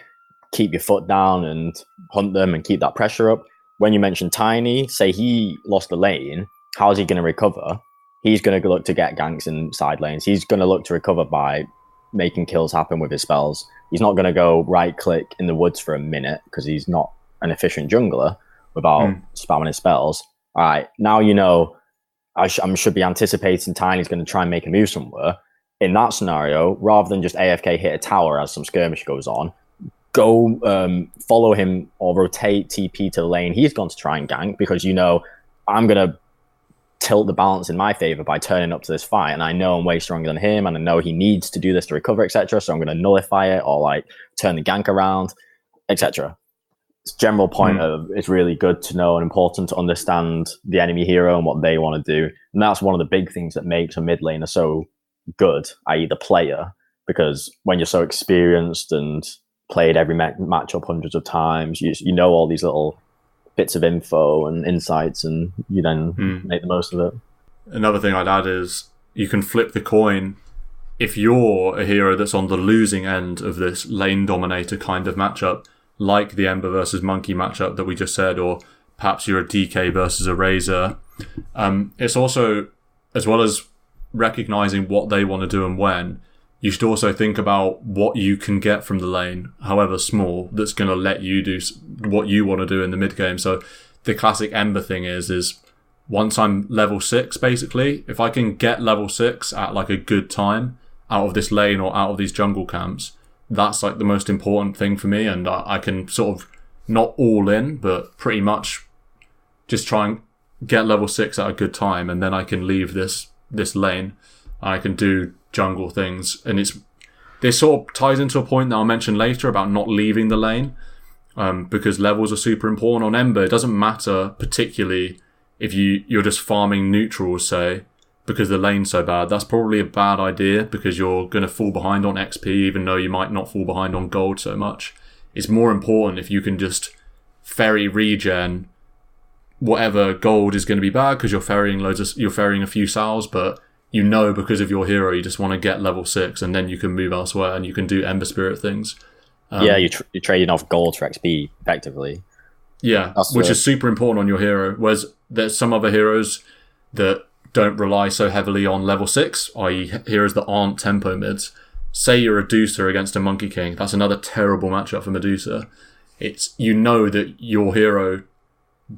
keep your foot down and hunt them and keep that pressure up. When you mention Tiny, say he lost the lane, how is he going to recover? He's going to look to get ganks in side lanes. He's going to look to recover by making kills happen with his spells. He's not going to go right click in the woods for a minute because he's not an efficient jungler without spamming his spells. All right, now I should be anticipating Tiny's going to try and make a move somewhere. In that scenario, rather than just AFK hit a tower as some skirmish goes on, go follow him or rotate TP to the lane he's gone to try and gank, because I'm going to tilt the balance in my favor by turning up to this fight, and I know I'm way stronger than him, and I know he needs to do this to recover, etc. So I'm going to nullify it or like turn the gank around, etc. General point of it's really good to know and important to understand the enemy hero and what they want to do, and that's one of the big things that makes a mid laner so good, i.e. the player, because when you're so experienced and played every matchup hundreds of times, you know all these little bits of info and insights, and you then make the most of it. Another thing I'd add is you can flip the coin. If you're a hero that's on the losing end of this lane dominator kind of matchup, like the Ember versus Monkey matchup that we just said, or perhaps you're a DK versus a Razor, it's also, as well as recognizing what they want to do and when, you should also think about what you can get from the lane, however small, that's going to let you do what you want to do in the mid game. So the classic Ember thing is once I'm level 6, basically, if I can get level 6 at like a good time out of this lane or out of these jungle camps, that's like the most important thing for me. And I can sort of not all in, but pretty much just try and get level 6 at a good time, and then I can leave this lane. I can do jungle things, and this sort of ties into a point that I'll mention later about not leaving the lane, because levels are super important on Ember. It doesn't matter particularly if you're just farming neutrals, say, because the lane's so bad. That's probably a bad idea, because you're going to fall behind on XP, even though you might not fall behind on gold so much. It's more important if you can just ferry regen. Whatever gold is going to be bad because you're ferrying a few sows, but because of your hero, you just want to get level 6, and then you can move elsewhere and you can do Ember Spirit things. You're trading off gold for XP effectively. Yeah, which is super important on your hero. Whereas there's some other heroes that don't rely so heavily on level 6, i.e. heroes that aren't tempo mids. Say you're a Medusa against a Monkey King. That's another terrible matchup for Medusa. It's that your hero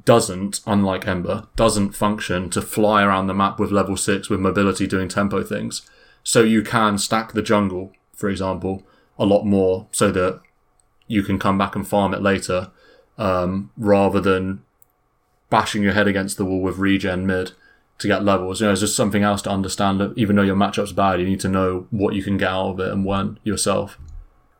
doesn't, unlike Ember, doesn't function to fly around the map with level 6 with mobility doing tempo things. So you can stack the jungle, for example, a lot more so that you can come back and farm it later, rather than bashing your head against the wall with regen mid to get levels. It's just something else to understand. That even though your matchup's bad, you need to know what you can get out of it and when yourself.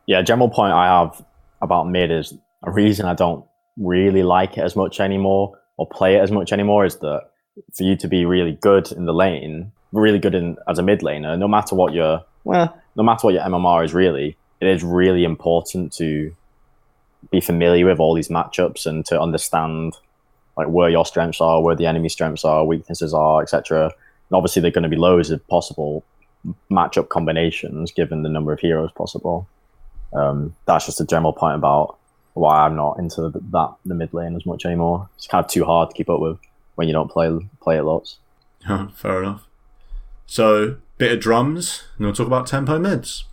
Yeah, general point I have about mid is a reason I don't really like it as much anymore or play it as much anymore is that for you to be really good in the lane, really good as a mid laner, no matter what your MMR is, really, it is really important to be familiar with all these matchups and to understand like where your strengths are, where the enemy strengths are, weaknesses are, etc. And obviously there are going to be loads of possible matchup combinations given the number of heroes possible. That's just a general point about why I'm not into the mid lane as much anymore. It's kind of too hard to keep up with when you don't play it lots. Fair enough. So, bit of drums, and we'll talk about tempo mids.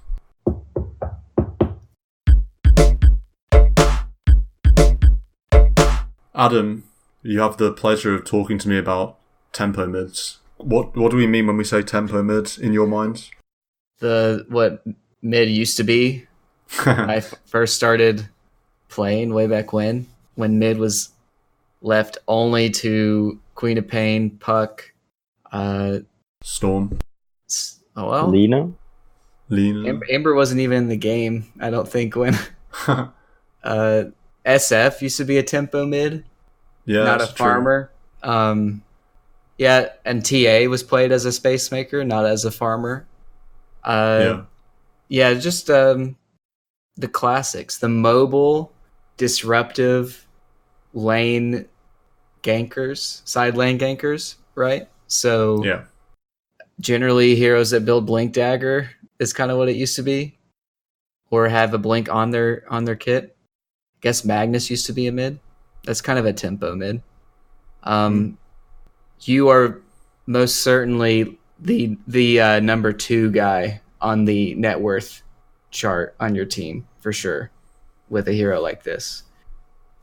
Adam, you have the pleasure of talking to me about tempo mids. What do we mean when we say tempo mid in your minds? What mid used to be I first started playing way back when mid was left only to Queen of Pain, Puck, Storm. Oh well, Lena. Amber wasn't even in the game, I don't think, when SF used to be a tempo mid, not a farmer. Yeah, and TA was played as a space maker, not as a farmer. Yeah, just the classics, the mobile, disruptive lane gankers, side lane gankers, right? So yeah, generally heroes that build Blink Dagger is kind of what it used to be, or have a blink on their kit. I guess Magnus used to be a mid. That's kind of a tempo mid. You are most certainly the number 2 guy on the net worth chart on your team for sure with a hero like this.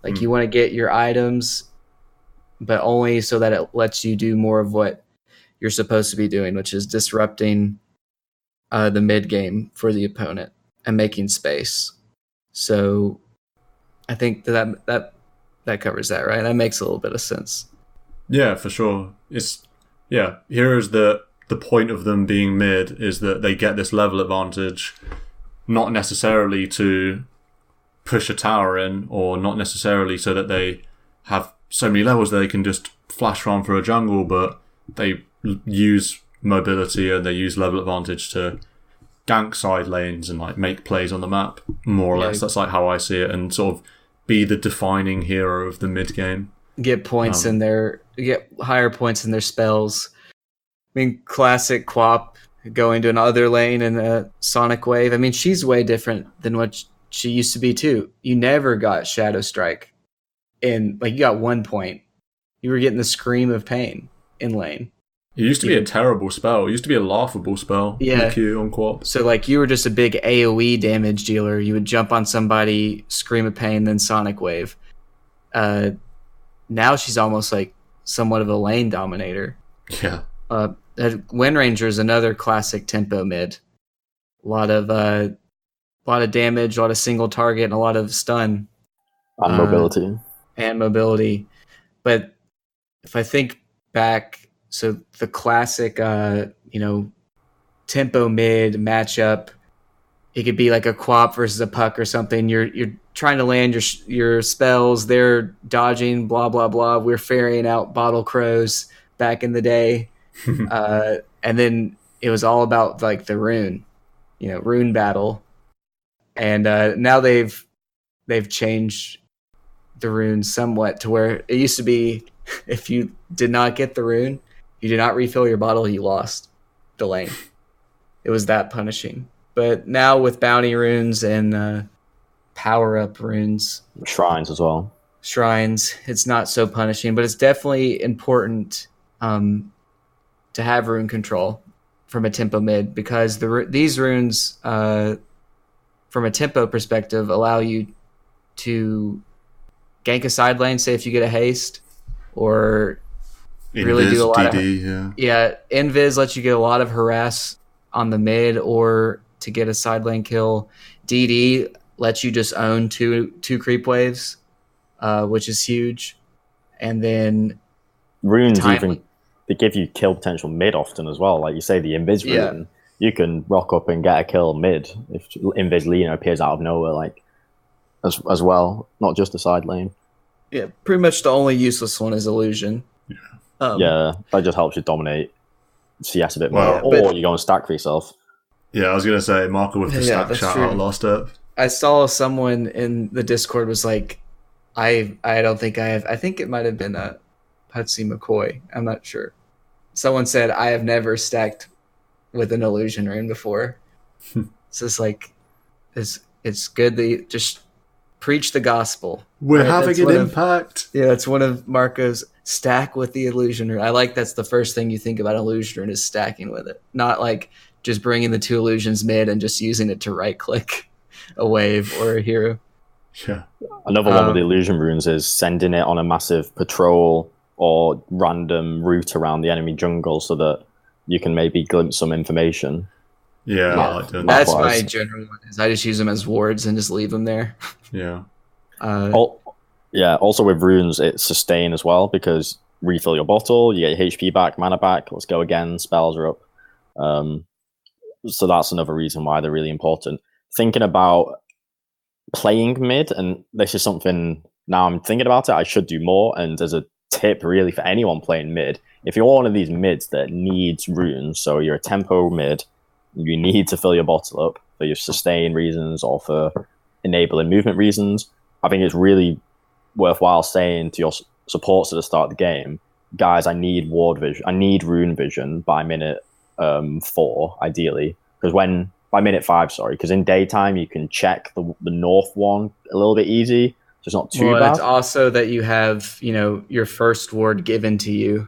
Like you want to get your items, but only so that it lets you do more of what you're supposed to be doing, which is disrupting the mid game for the opponent and making space. So I think that covers that, right? That makes a little bit of sense. Yeah, for sure. Heroes that the point of them being mid is that they get this level advantage, not necessarily to push a tower in, or not necessarily so that they have so many levels that they can just flash around for a jungle, but they use mobility and they use level advantage to gank side lanes and like make plays on the map, more or less. That's like how I see it, and sort of be the defining hero of the mid game. Get points get higher points in their spells. I mean, classic Quap going to another lane in a Sonic Wave. I mean, she's way different than what she used to be too. You never got Shadow Strike in, like, you got 1 point. You were getting the Scream of Pain in lane. It used to be a terrible spell. It used to be a laughable spell. Yeah. Q on Quap. So like you were just a big AoE damage dealer. You would jump on somebody, Scream of Pain, then Sonic Wave. Now she's almost like somewhat of a lane dominator. Yeah. Wind Ranger is another classic tempo mid. A lot of damage, a lot of single target, and a lot of stun. And mobility. But if I think back, so the classic, tempo mid matchup, it could be like a Quap versus a Puck or something. You're trying to land your spells. They're dodging, blah blah blah. We're ferrying out bottle crows back in the day, and then it was all about like the rune, rune battle. And now they've changed the rune somewhat to where it used to be, if you did not get the rune, you did not refill your bottle, you lost the lane. It was that punishing. But now with bounty runes and power-up runes. Shrines as well. It's not so punishing, but it's definitely important to have rune control from a tempo mid, because these runes, from a tempo perspective, allow you to gank a side lane, say if you get a haste, or really do a lot DD, of... Yeah, Invis lets you get a lot of harass on the mid or to get a side lane kill. DD lets you just own two creep waves, which is huge. And then runes they give you kill potential mid often as well. Like you say, the Invis rune, you can rock up and get a kill mid if Invis Lena appears out of nowhere, like as well, not just a side lane. Yeah, pretty much the only useless one is illusion. That just helps you dominate CS a bit more, or you go and stack for yourself. Yeah, I was gonna say Marco with the stack shout out last up. I saw someone in the Discord was like, I don't think I have. I think it might have been a Patsy McCoy. I'm not sure. Someone said, I have never stacked with an illusion rune before. It's just like, it's good that you just preach the gospel. We're having an impact. That's one of Marco's stack with the illusion rune. I like that's the first thing you think about illusion rune is stacking with it. Not like just bringing the 2 illusions mid and just using it to right click a wave or a hero. Yeah. Another one with the illusion runes is sending it on a massive patrol or random route around the enemy jungle so that you can maybe glimpse some information. Yeah, Yeah. I like doing that. That's Likewise. my general one. Is I just use them as wards and just leave them there. Yeah. Also with runes, it's sustain as well, because refill your bottle, you get your HP back, mana back, let's go again, spells are up. So that's another reason why they're really important. Thinking about playing mid, and this is something now I'm thinking about it, I should do more. And as a tip, really, for anyone playing mid, if you're one of these mids that needs runes, so you're a tempo mid, you need to fill your bottle up for your sustain reasons or for enabling movement reasons. I think it's really worthwhile saying to your supports at the start of the game, guys, I need ward vision, I need rune vision by minute 4, ideally, because by minute 5, sorry, because in daytime you can check the north one a little bit easy, so it's not too bad. It's also that you have, your first ward given to you,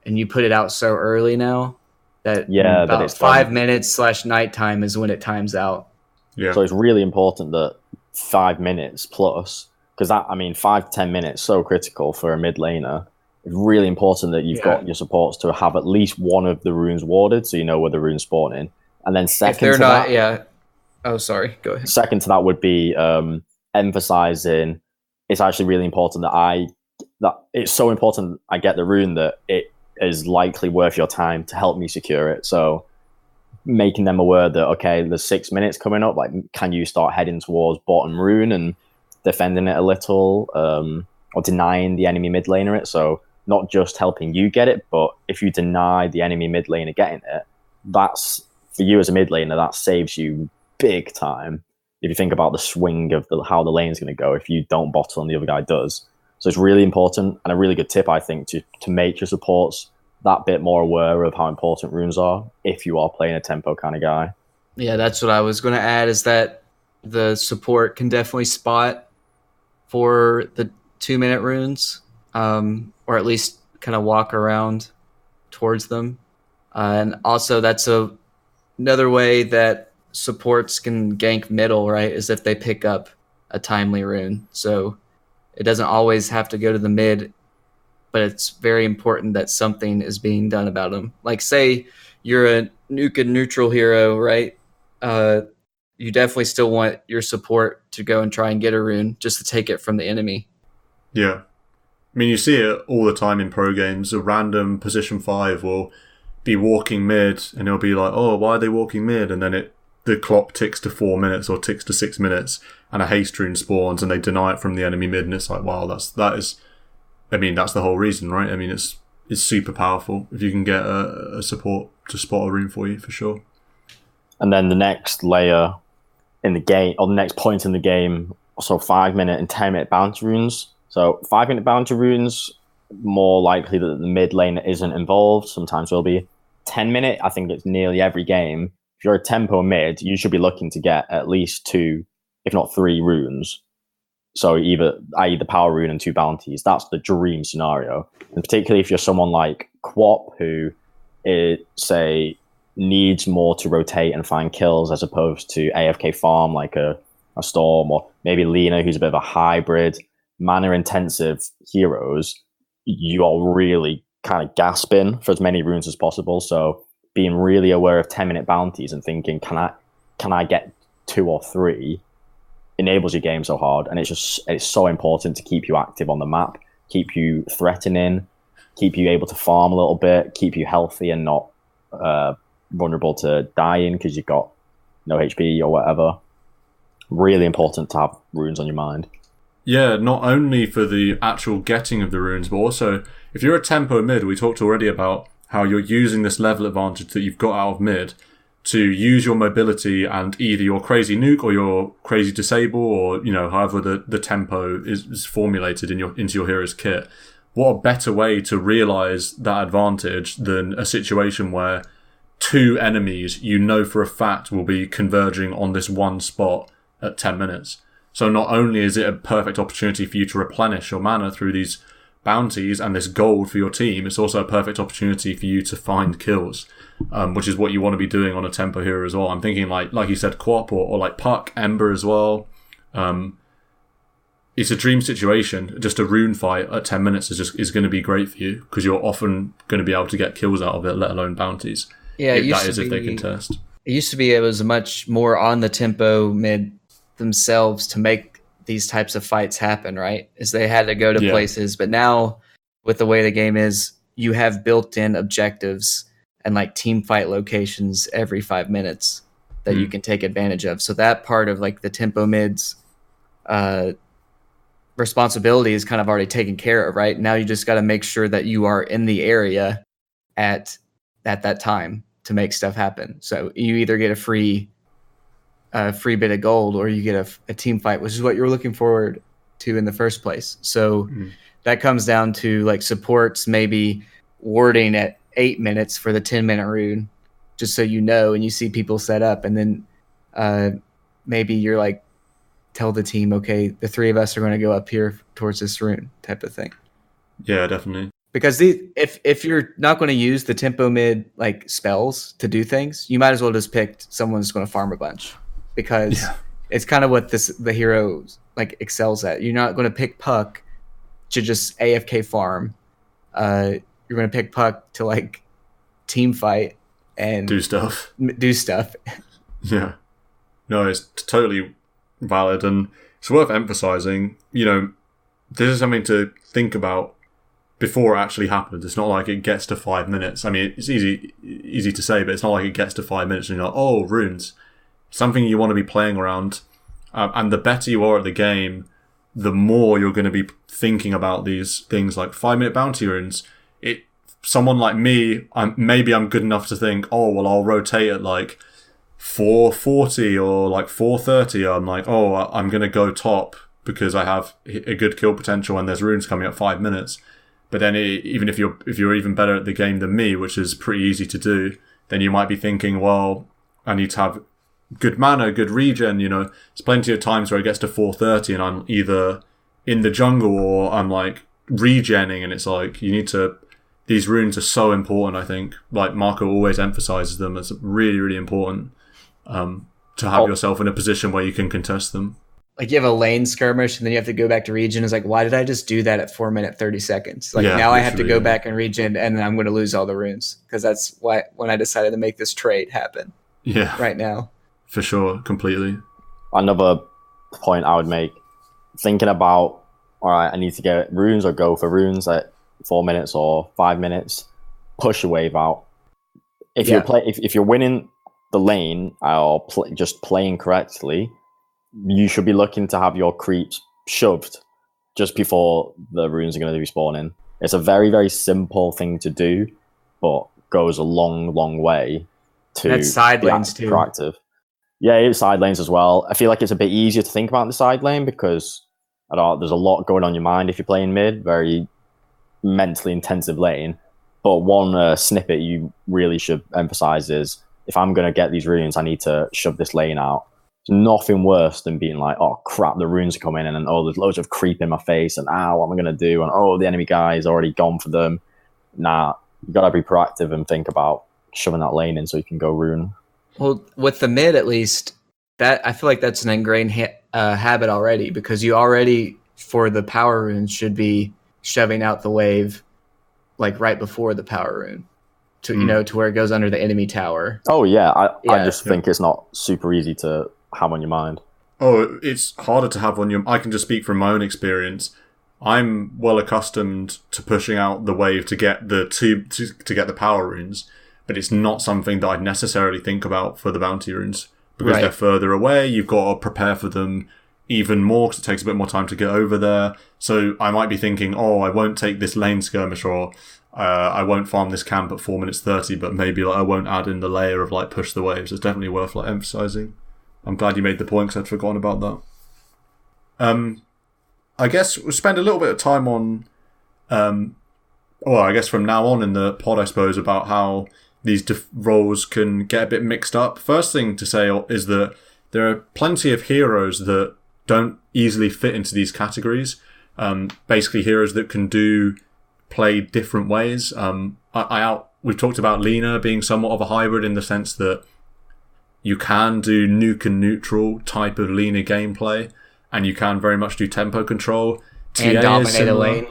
and you put it out so early now that about it's 5 minutes / nighttime is when it times out. Yeah. So it's really important that 5 minutes plus, because 5 to 10 minutes so critical for a mid laner. It's really important that you've got your supports to have at least one of the runes warded, so you know where the rune's spawning. And then If they're not, Oh, sorry. Go ahead. second to that would be emphasizing it's actually really important that it's so important I get the rune that it is likely worth your time to help me secure it. So making them aware that, okay, there's 6 minutes coming up, like, can you start heading towards bottom rune and defending it a little, or denying the enemy mid laner it? So not just helping you get it, but if you deny the enemy mid laner getting it, that's, for you as a mid laner, that saves you big time. If you think about the swing of how the lane's going to go, if you don't bottle and the other guy does. So it's really important, and a really good tip, I think, to make your supports that bit more aware of how important runes are if you are playing a tempo kind of guy. Yeah, that's what I was going to add, is that the support can definitely spot for the 2-minute runes, or at least kind of walk around towards them. And also that's another way that supports can gank middle, right, is if they pick up a timely rune. So it doesn't always have to go to the mid, but it's very important that something is being done about them. Like, say you're a nuke and neutral hero, right? You definitely still want your support to go and try and get a rune just to take it from the enemy. Yeah. I mean, you see it all the time in pro games. A random position 5 will be walking mid, and it'll be like, oh, why are they walking mid? And then the clock ticks to 4 minutes or ticks to 6 minutes, and a haste rune spawns, and they deny it from the enemy mid, and it's like, wow, that's the whole reason, right? I mean, it's super powerful if you can get a support to spot a rune for you, for sure. And then the next layer in the game, or the next point in the game, so 5 minute and 10 minute bounty runes. So 5 minute bounty runes, more likely that the mid lane isn't involved. Sometimes will be 10 minute. I think it's nearly every game. If you're a tempo mid, you should be looking to get at least 2, if not 3 runes. So i.e. the power rune and 2 bounties. That's the dream scenario. And particularly if you're someone like Quap, who say needs more to rotate and find kills as opposed to AFK farm like a Storm, or maybe Lena, who's a bit of a hybrid mana intensive heroes, you are really kind of gasping for as many runes as possible. So being really aware of 10 minute bounties and thinking, can I get 2 or 3, enables your game so hard. And it's so important to keep you active on the map, keep you threatening, keep you able to farm a little bit, keep you healthy and not vulnerable to dying because you've got no HP or whatever. Really important to have runes on your mind. Yeah, not only for the actual getting of the runes, but also if you're a tempo mid, we talked already about how you're using this level advantage that you've got out of mid to use your mobility and either your crazy nuke or your crazy disable, or however the tempo is formulated into your hero's kit. What a better way to realize that advantage than a situation where 2 enemies for a fact will be converging on this one spot at 10 minutes. So not only is it a perfect opportunity for you to replenish your mana through these bounties and this gold for your team, it's also a perfect opportunity for you to find kills, which is what you want to be doing on a tempo hero as well. I'm thinking like you said, Quap or like Puck, Ember as well. It's a dream situation. Just a rune fight at 10 minutes is going to be great for you because you're often going to be able to get kills out of it, let alone bounties. Yeah, that is if they contest. It used to be it was much more on the tempo mid themselves to make these types of fights happen, right? Is they had to go to places, but now with the way the game is, you have built-in objectives and like team fight locations every 5 minutes that you can take advantage of. So that part of like the tempo mids responsibility is kind of already taken care of, right? Now you just got to make sure that you are in the area at that time to make stuff happen. So you either get a free bit of gold or you get a team fight, which is what you're looking forward to in the first place. So that comes down to like supports maybe warding at 8 minutes for the 10-minute rune, just so you know, and you see people set up, and then maybe you're like, tell the team, okay, the 3 of us are going to go up here towards this rune type of thing. Yeah, definitely. Because if you're not going to use the tempo mid like spells to do things, you might as well just pick someone who's going to farm a bunch, because it's kind of what the hero like excels at. You're not going to pick Puck to just AFK farm. You're going to pick Puck to like team fight and do stuff. Yeah, no, it's totally valid, and it's worth emphasizing. You know, this is something to think about before it actually happens. It's not like it gets to 5 minutes. I mean, it's easy to say, but it's not like it gets to 5 minutes and you're like, oh, runes. Something you want to be playing around. And the better you are at the game, the more you're going to be thinking about these things like 5-minute bounty runes. Someone like me, maybe I'm good enough to think, oh, well, I'll rotate at like 440 or like 430. I'm like, oh, I'm going to go top because I have a good kill potential and there's runes coming at 5 minutes. But then even if you're even better at the game than me, which is pretty easy to do, then you might be thinking, well, I need to have good mana, good regen. You know, there's plenty of times where it gets to 430 and I'm either in the jungle or I'm like regenning, and it's like these runes are so important. I think like Marco always emphasizes them as really, really important to have yourself in a position where you can contest them. Like you have a lane skirmish and then you have to go back to regen. It's like, why did I just do that at 4 minute 30 seconds? Like now I have to go back and regen and then I'm going to lose all the runes, because that's why when I decided to make this trade happen. Yeah. Right now. For sure. Completely. Another point I would make, thinking about, all right, I need to get runes or go for runes at 4 minutes or 5 minutes, push your wave out. If you're winning the lane or just playing correctly, you should be looking to have your creeps shoved just before the runes are going to be spawning. It's a very, very simple thing to do, but goes a long, long way to be proactive. Yeah, it's side lanes as well. I feel like it's a bit easier to think about the side lane because there's a lot going on in your mind if you're playing mid, very mentally intensive lane. But one snippet you really should emphasize is, if I'm going to get these runes, I need to shove this lane out. There's nothing worse than being like, oh crap, the runes are coming in, and oh, there's loads of creep in my face, and what am I going to do? And oh, the enemy guy's already gone for them. Nah, you got to be proactive and think about shoving that lane in so you can go rune. Well, with the mid at least, that I feel like that's an ingrained habit already, because you already, for the power runes, should be shoving out the wave like right before the power rune. To where it goes under the enemy tower. Oh yeah, I just think it's not super easy to have on your mind. Oh, it's harder to have on your... I can just speak from my own experience. I'm well accustomed to pushing out the wave to get the to get the power runes, but it's not something that I'd necessarily think about for the bounty runes, because they're further away. You've got to prepare for them even more because it takes a bit more time to get over there. So I might be thinking, oh, I won't take this lane skirmish, or I won't farm this camp at 4 minutes 30, but maybe I won't add in the layer of push the waves. It's definitely worth emphasizing. I'm glad you made the point because I'd forgotten about that. I guess we'll spend a little bit of time on, I guess from now on in the pod, I suppose, about how these roles can get a bit mixed up. First thing to say is that there are plenty of heroes that don't easily fit into these categories. Basically heroes that can play different ways. We've talked about Lina being somewhat of a hybrid in the sense that you can do nuke and neutral type of Lina gameplay, and you can very much do tempo control. And dominate a lane.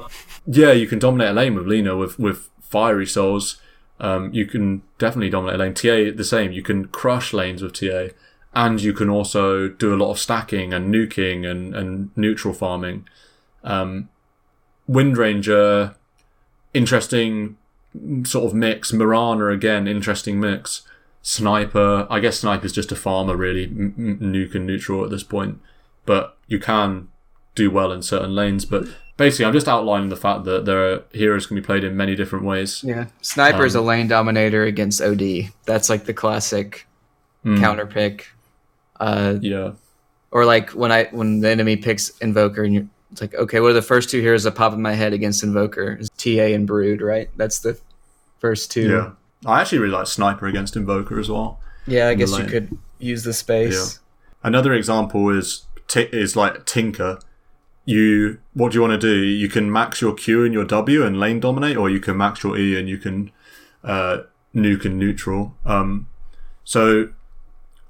Yeah, you can dominate a lane with Lina with Fiery Souls. You can definitely dominate a lane. TA, the same. You can crush lanes with TA, and you can also do a lot of stacking and nuking and neutral farming. Windranger, interesting sort of mix. Mirana, again, interesting mix. Sniper, I guess Sniper's just a farmer, really. Nuke and neutral at this point. But you can do well in certain lanes. But basically, I'm just outlining the fact that there are heroes can be played in many different ways. Yeah, Sniper is a lane dominator against OD. That's like the classic counter pick. Yeah. Or like when the enemy picks Invoker and it's like, okay, what are the first two heroes that pop in my head against Invoker? It's TA and Brood, right? That's the first two. Yeah. I actually really like Sniper against Invoker as well. Yeah, I guess you could use the space. Yeah. Another example is like Tinker. What do you want to do? You can max your Q and your W and lane dominate, or you can max your E and you can nuke and neutral. So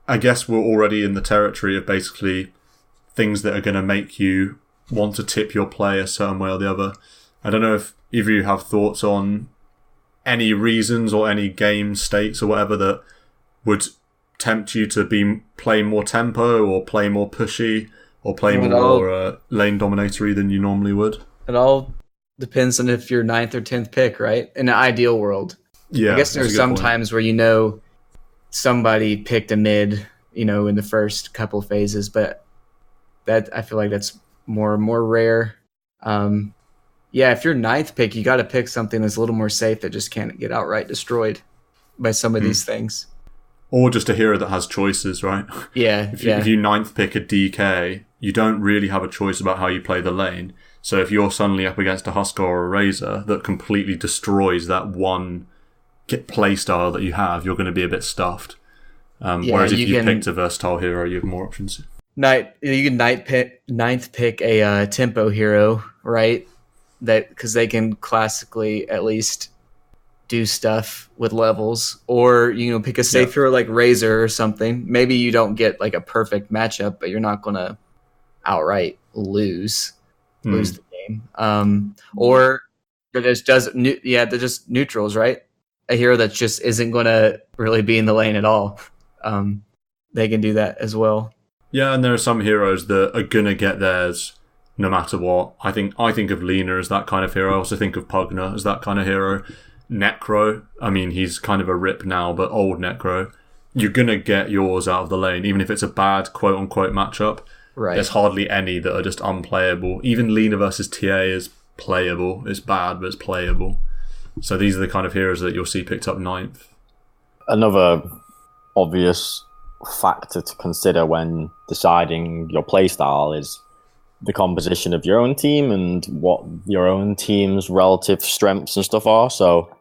I guess we're already in the territory of basically things that are going to make you want to tip your play a certain way or the other. I don't know if either of you have thoughts on any reasons or any game states or whatever that would tempt you to play more tempo or play more pushy or play more lane dominatory than you normally would. It all depends on if you're 9th or 10th pick, right? In an ideal world. Yeah, I guess there's some times where somebody picked a mid, in the first couple phases, but that I feel like that's more rare. If you're 9th pick, you got to pick something that's a little more safe that just can't get outright destroyed by some of these things. Or just a hero that has choices, right? Yeah. If you 9th pick a DK, you don't really have a choice about how you play the lane. So if you're suddenly up against a Huskar or a Razor that completely destroys that one play style that you have, you're going to be a bit stuffed. Whereas if you picked a versatile hero, you have more options. You can 9th pick a tempo hero, right? That because they can classically at least do stuff with levels, or pick a safe hero like Razor or something. Maybe you don't get like a perfect matchup, but you're not going to outright lose the game. Or they're just neutrals, right? A hero that just isn't going to really be in the lane at all. They can do that as well. Yeah, and there are some heroes that are going to get theirs no matter what. I think of Lena as that kind of hero. I also think of Pugna as that kind of hero. Necro, I mean, he's kind of a rip now, but old Necro. You're going to get yours out of the lane, even if it's a bad quote-unquote matchup. Right. There's hardly any that are just unplayable. Even Lena versus TA is playable. It's bad, but it's playable. So these are the kind of heroes that you'll see picked up 9th. Another obvious factor to consider when deciding your playstyle is the composition of your own team and what your own team's relative strengths and stuff are. So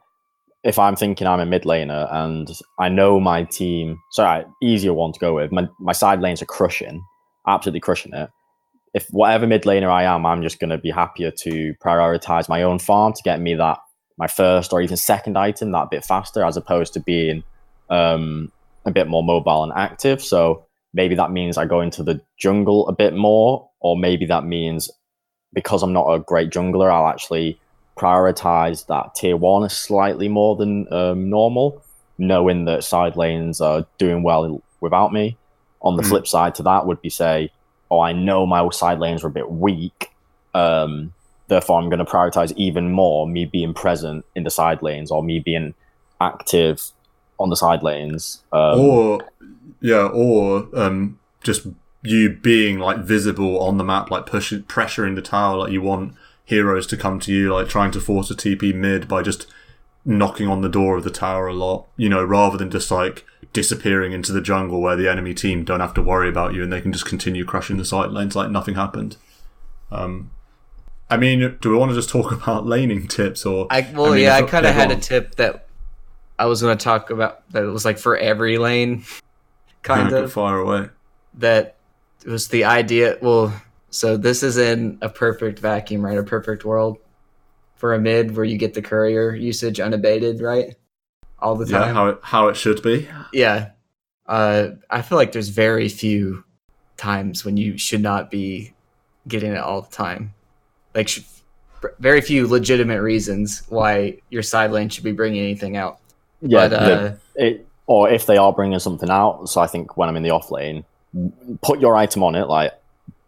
if I'm thinking I'm a mid laner and I know my team, easier one to go with, my side lanes are absolutely crushing it. If whatever mid laner I am, I'm just going to be happier to prioritize my own farm to get me my first or even second item that bit faster, as opposed to being a bit more mobile and active. So maybe that means I go into the jungle a bit more, or maybe that means because I'm not a great jungler, I'll actually prioritize that tier 1 slightly more than normal, knowing that side lanes are doing well without me. On the flip side to that would be I know my side lanes are a bit weak, therefore I'm going to prioritize even more me being present in the side lanes or me being active on the side lanes. Or just you being like visible on the map, like pressuring the tower, like you want heroes to come to you, like trying to force a TP mid by just knocking on the door of the tower a lot, rather than just like disappearing into the jungle where the enemy team don't have to worry about you and they can just continue crushing the side lanes like nothing happened. I mean, do we want to just talk about laning tips? I kind of had a tip that I was going to talk about that it was like for every lane, kind of. Fire away. That was the idea. Well, so this is in a perfect vacuum, right? A perfect world for a mid where you get the courier usage unabated, right? All the time. Yeah, how it should be. Yeah. I feel like there's very few times when you should not be getting it all the time. Like, very few legitimate reasons why your side lane should be bringing anything out. Yeah, But, or if they are bringing something out, so I think when I'm in the off lane, put your item on it. Like,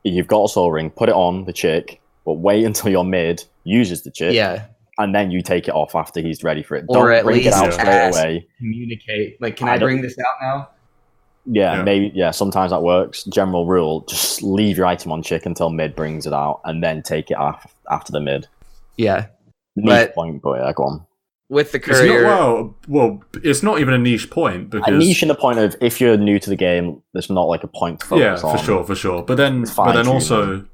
you've got a soul ring, put it on the chick, but wait until your mid uses the chick, yeah, and then you take it off after he's ready for it. or Don't at bring it least out straight away. communicate. Like, can I I don't- bring this out now? Yeah, maybe. Yeah, sometimes that works. General rule: just leave your item on chick until mid brings it out, and then take it off after the mid. Yeah, Niche But- point, but yeah, go on. with the It's courier. not, well, it's not even a niche point A because niche in the point of if you're new to the game, there's not like a point to focus yeah, on. for sure. But then fine-tuning. also,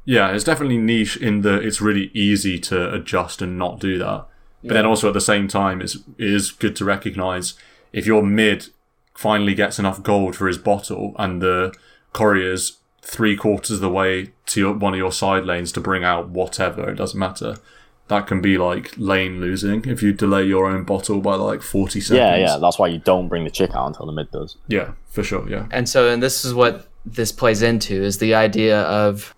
yeah, it's definitely niche in that it's really easy to adjust and not do that. But then also at the same time, it is good to recognize if your mid finally gets enough gold for his bottle and the courier's 3/4 of the way to one of your side lanes to bring out whatever, it doesn't matter. That can be like lane losing if you delay your own bottle by like 40 seconds. Yeah, that's why you don't bring the chick out until the mid does. Yeah, for sure, yeah. And this is what this plays into, is the idea of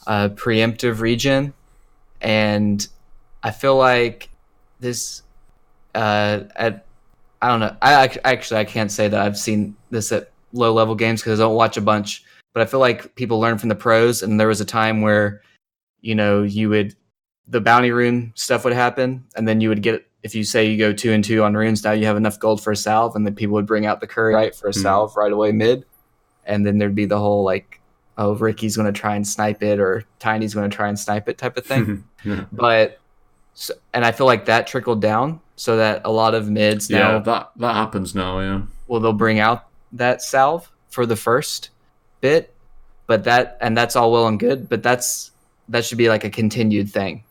preemptive regen. And I feel like this, I don't know. I can't say that I've seen this at low level games because I don't watch a bunch, but I feel like people learn from the pros. And there was a time where, the bounty rune stuff would happen, and then you would get, if you say you go 2 and 2 on runes, now you have enough gold for a salve, and then people would bring out the curry right for a salve right away mid, and then there'd be the whole like, oh, Ricky's going to try and snipe it, or Tiny's going to try and snipe it type of thing. Yeah. And I feel like that trickled down so that a lot of mids now, that happens now, yeah. well, they'll bring out that salve for the first bit, but that's all well and good, but that should be like a continued thing.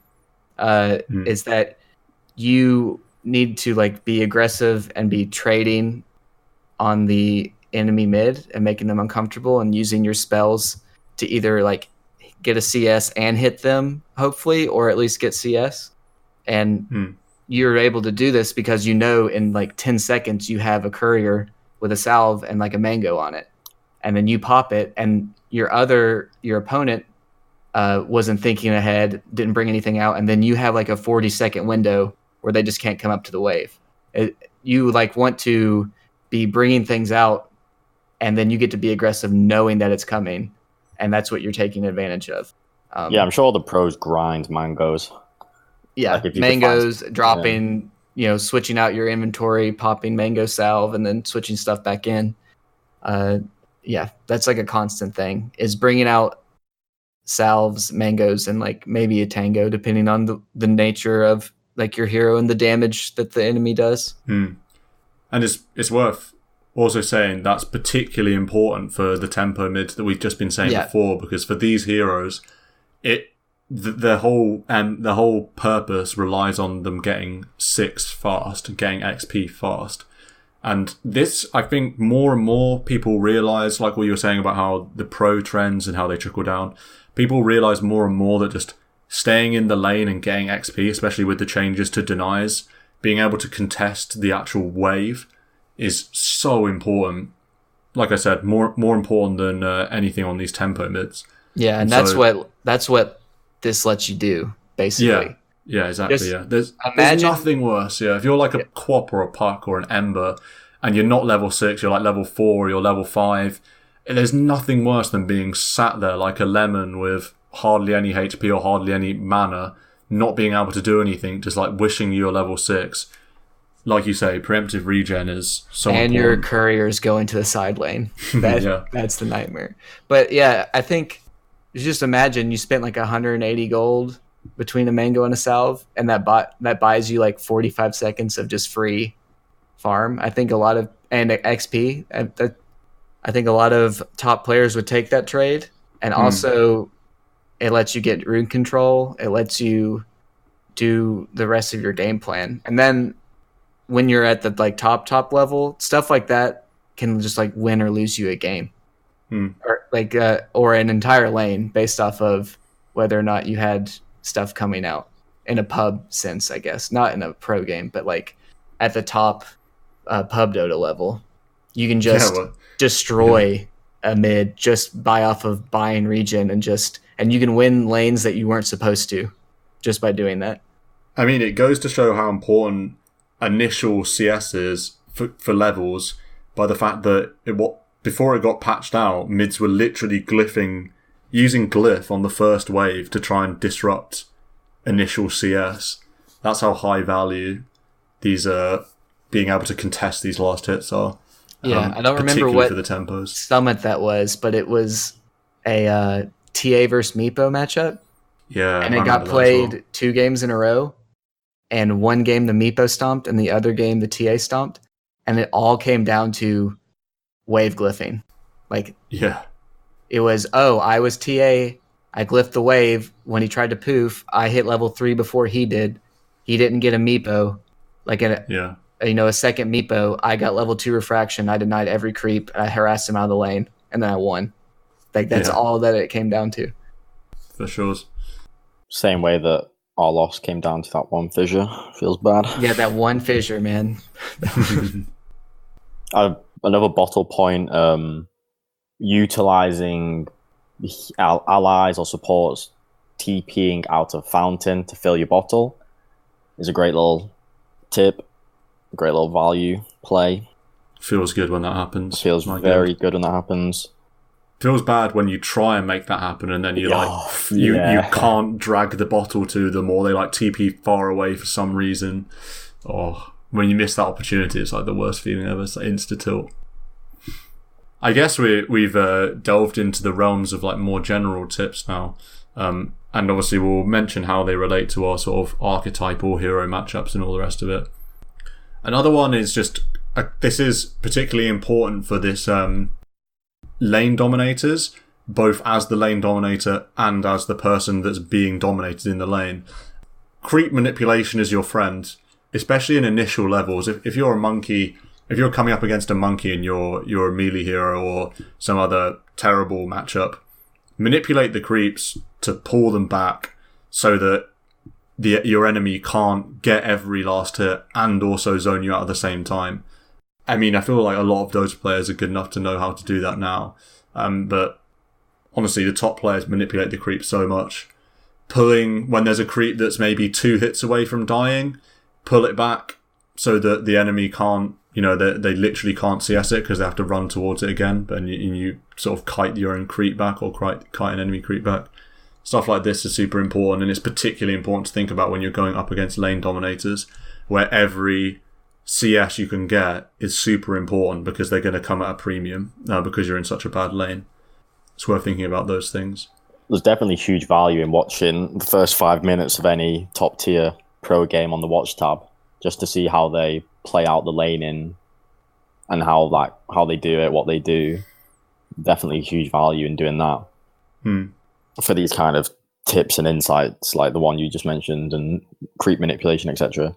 Is that you need to like be aggressive and be trading on the enemy mid and making them uncomfortable and using your spells to either like get a CS and hit them, hopefully, or at least get CS. And you're able to do this because in like 10 seconds you have a courier with a salve and like a mango on it. And then you pop it, and your opponent wasn't thinking ahead, didn't bring anything out, and then you have like a 40-second window where they just can't come up to the wave. You like want to be bringing things out, and then you get to be aggressive knowing that it's coming, and that's what you're taking advantage of. Yeah, I'm sure the pros grind mangoes. Yeah, Like, if you could mangoes, dropping, switching out your inventory, popping mango salve, and then switching stuff back in. Yeah, that's like a constant thing, is bringing out salves, mangoes, and like maybe a tango, depending on the nature of like your hero and the damage that the enemy does. And it's worth also saying that's particularly important for the tempo mid that we've just been saying before, because for these heroes, the whole purpose relies on them getting 6 fast and getting XP fast. And this, I think, more and more people realize, like what you were saying about how the pro trends and how they trickle down. People realize more and more that just staying in the lane and getting XP, especially with the changes to denies, being able to contest the actual wave is so important. Like I said, more important than anything on these tempo mids. Yeah, and that's what this lets you do, basically. Yeah, exactly. Just There's nothing worse. Yeah, if you're like a Quap or a Puck or an Ember, and you're not level 6, you're like level 4 or you're level 5. There's nothing worse than being sat there like a lemon with hardly any HP or hardly any mana, not being able to do anything, just like wishing you're level 6. Like you say, preemptive regen is so important. And your couriers going to the side lane. That's the nightmare. But yeah, I think just imagine you spent like 180 gold between a mango and a salve, and that buys you like 45 seconds of just free farm. I think and XP. I think a lot of top players would take that trade, and also it lets you get rune control. It lets you do the rest of your game plan, and then when you're at the like top level, stuff like that can just like win or lose you a game, or like or an entire lane based off of whether or not you had stuff coming out in a pub sense, I guess, not in a pro game, but like at the top pub Dota level, you can just destroy a mid just buy off of buying regen, and you can win lanes that you weren't supposed to just by doing that. I mean, it goes to show how important initial CSs for levels by the fact that before it got patched out, mids were literally using glyph on the first wave to try and disrupt initial CS. That's how high value these being able to contest these last hits are. Yeah, I don't remember what for the tempos. summit that was, but it was a TA versus Meepo matchup. Yeah, and it got played 2 games in a row, and one game the Meepo stomped, and the other game the TA stomped, and it all came down to wave glyphing. Like, yeah, it was, I was TA, I glyphed the wave. When he tried to poof, I hit level 3 before he did. He didn't get a Meepo. Like, a second Meepo, I got level 2 refraction. I denied every creep. I harassed him out of the lane, and then I won. Like, that's all that it came down to. For sure. Same way that our loss came down to that one fissure. Feels bad. Yeah, that one fissure, man. Another bottle point, utilizing allies or supports TPing out of fountain to fill your bottle is a great little tip, a great little value play. Feels good when that happens. Feels very good when that happens. Feels bad when you try and make that happen and then you can't drag the bottle to them, or they like TP far away for some reason. Oh, when you miss that opportunity, it's like the worst feeling ever. It's like insta tilt. I guess we've delved into the realms of like more general tips now, and obviously we'll mention how they relate to our sort of archetypal hero matchups and all the rest of it. Another one is just this is particularly important for this lane dominators, both as the lane dominator and as the person that's being dominated in the lane. Creep manipulation is your friend, especially in initial levels. If you're a monkey, if you're coming up against a monkey and you're a melee hero or some other terrible matchup, manipulate the creeps to pull them back so that your enemy can't get every last hit and also zone you out at the same time. I mean, I feel like a lot of those players are good enough to know how to do that now. But honestly, the top players manipulate the creep so much. Pulling, when there's a creep that's maybe 2 hits away from dying, pull it back so that the enemy can't, they literally can't CS it because they have to run towards it again. And you sort of kite your own creep back or kite an enemy creep back. Stuff like this is super important, and it's particularly important to think about when you're going up against lane dominators, where every CS you can get is super important because they're going to come at a premium because you're in such a bad lane. It's worth thinking about those things. There's definitely huge value in watching the first 5 minutes of any top tier pro game on the watch tab, just to see how they play out the laning and how they do it, what they do. Definitely huge value in doing that. For these kind of tips and insights like the one you just mentioned and creep manipulation, etc.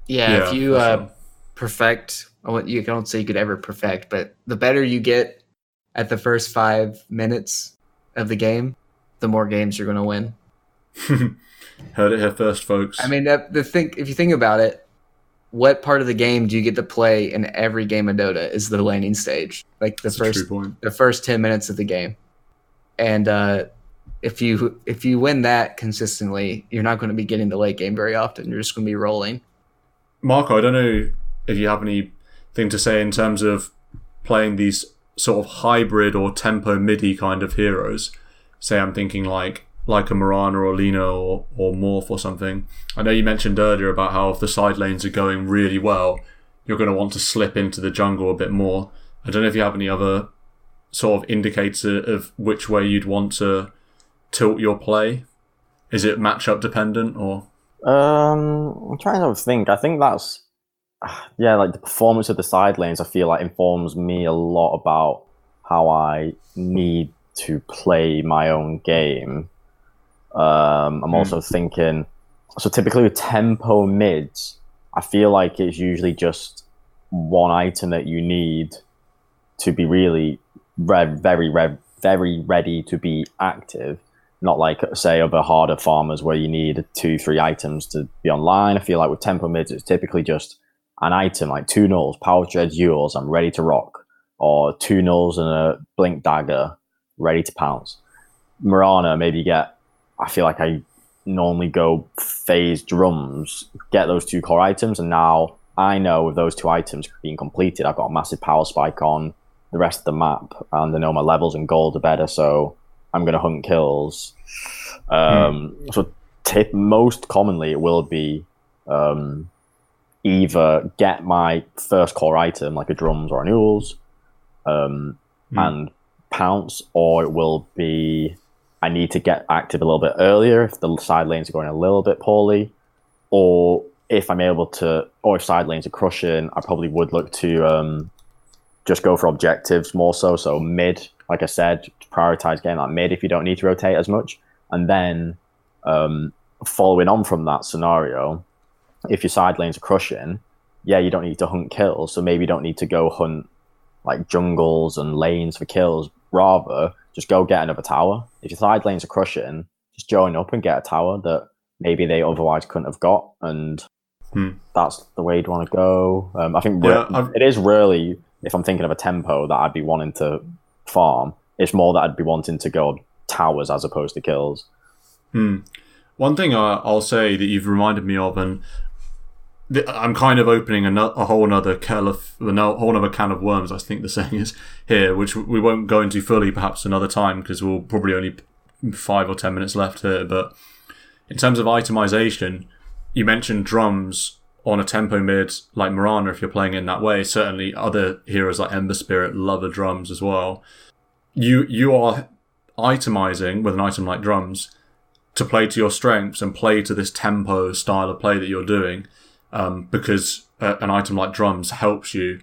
Yeah, if you perfect, you don't say you could ever perfect, but the better you get at the first 5 minutes of the game, the more games you're going to win. Heard it here first, folks. I mean, if you think about it, what part of the game do you get to play in every game of Dota is the laning stage, like the first 10 minutes of the game. And if you win that consistently, you're not going to be getting the late game very often. You're just going to be rolling. Marco, I don't know if you have anything to say in terms of playing these sort of hybrid or tempo midi kind of heroes. Say I'm thinking like a Mirana or Lina or Morph or something. I know you mentioned earlier about how if the side lanes are going really well, you're going to want to slip into the jungle a bit more. I don't know if you have any other sort of indicator of which way you'd want to tilt your play. Is it matchup dependent or? I'm trying to think. I think that's like the performance of the side lanes. I feel like informs me a lot about how I need to play my own game. I'm also thinking, so typically with tempo mids, I feel like it's usually just one item that you need to be really very ready to be active. Not like, say, other harder farmers where you need 2-3 items to be online. I feel like with tempo mids, it's typically just an item like 2 nulls, power tread, Yules, I'm ready to rock. Or 2 nulls and a blink dagger, ready to pounce. Mirana, maybe I feel like I normally go phase drums, get those 2 core items, and now I know with those 2 items being completed, I've got a massive power spike on the rest of the map, and I know my levels in gold are better, so I'm going to hunt kills. So most commonly it will be either get my first core item, like a drums or an ools, and pounce, or it will be I need to get active a little bit earlier if the side lanes are going a little bit poorly, or if I'm able to, or if side lanes are crushing, I probably would look to just go for objectives more so. So mid, like I said, prioritize getting that mid if you don't need to rotate as much. And then following on from that scenario, if your side lanes are crushing, yeah, you don't need to hunt kills. So maybe you don't need to go hunt like jungles and lanes for kills. Rather, just go get another tower. If your side lanes are crushing, just join up and get a tower that maybe they otherwise couldn't have got. And that's the way you'd want to go. I think it is rarely, if I'm thinking of a tempo that I'd be wanting to farm, it's more that I'd be wanting to go towers as opposed to kills. One thing I'll say that you've reminded me of, and I'm kind of opening a whole other can of worms, I think the saying is here, which we won't go into fully perhaps another time because we'll probably only 5 or 10 minutes left here. But in terms of itemization, you mentioned drums on a tempo mid like Mirana if you're playing it in that way. Certainly other heroes like Ember Spirit love the drums as well. You are itemizing with an item like drums to play to your strengths and play to this tempo style of play that you're doing. Because an item like drums helps you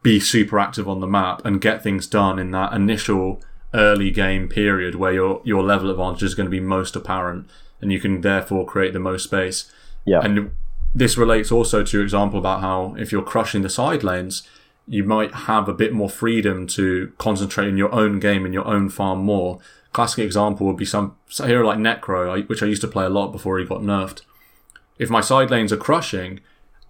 be super active on the map and get things done in that initial early game period where your level advantage is going to be most apparent and you can therefore create the most space. Yeah. And this relates also to your example about how if you're crushing the side lanes, you might have a bit more freedom to concentrate in your own game and your own farm more. Classic example would be some hero like Necro, which I used to play a lot before he got nerfed. If my side lanes are crushing,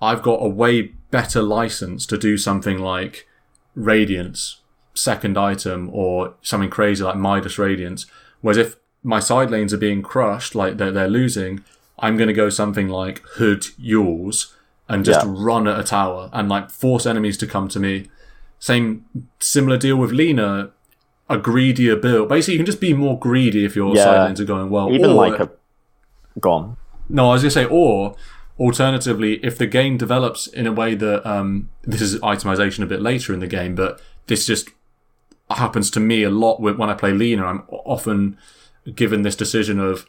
I've got a way better license to do something like Radiance, second item, or something crazy like Midas Radiance. Whereas if my side lanes are being crushed, like they're losing, I'm going to go something like Hood Yules and just run at a tower and like force enemies to come to me. Similar deal with Lina, a greedier build. Basically, you can just be more greedy if your side lanes are going well. Even go on. No, I was going to say, or alternatively, if the game develops in a way that this is itemization a bit later in the game, but this just happens to me a lot when I play Lina. I'm often given this decision of,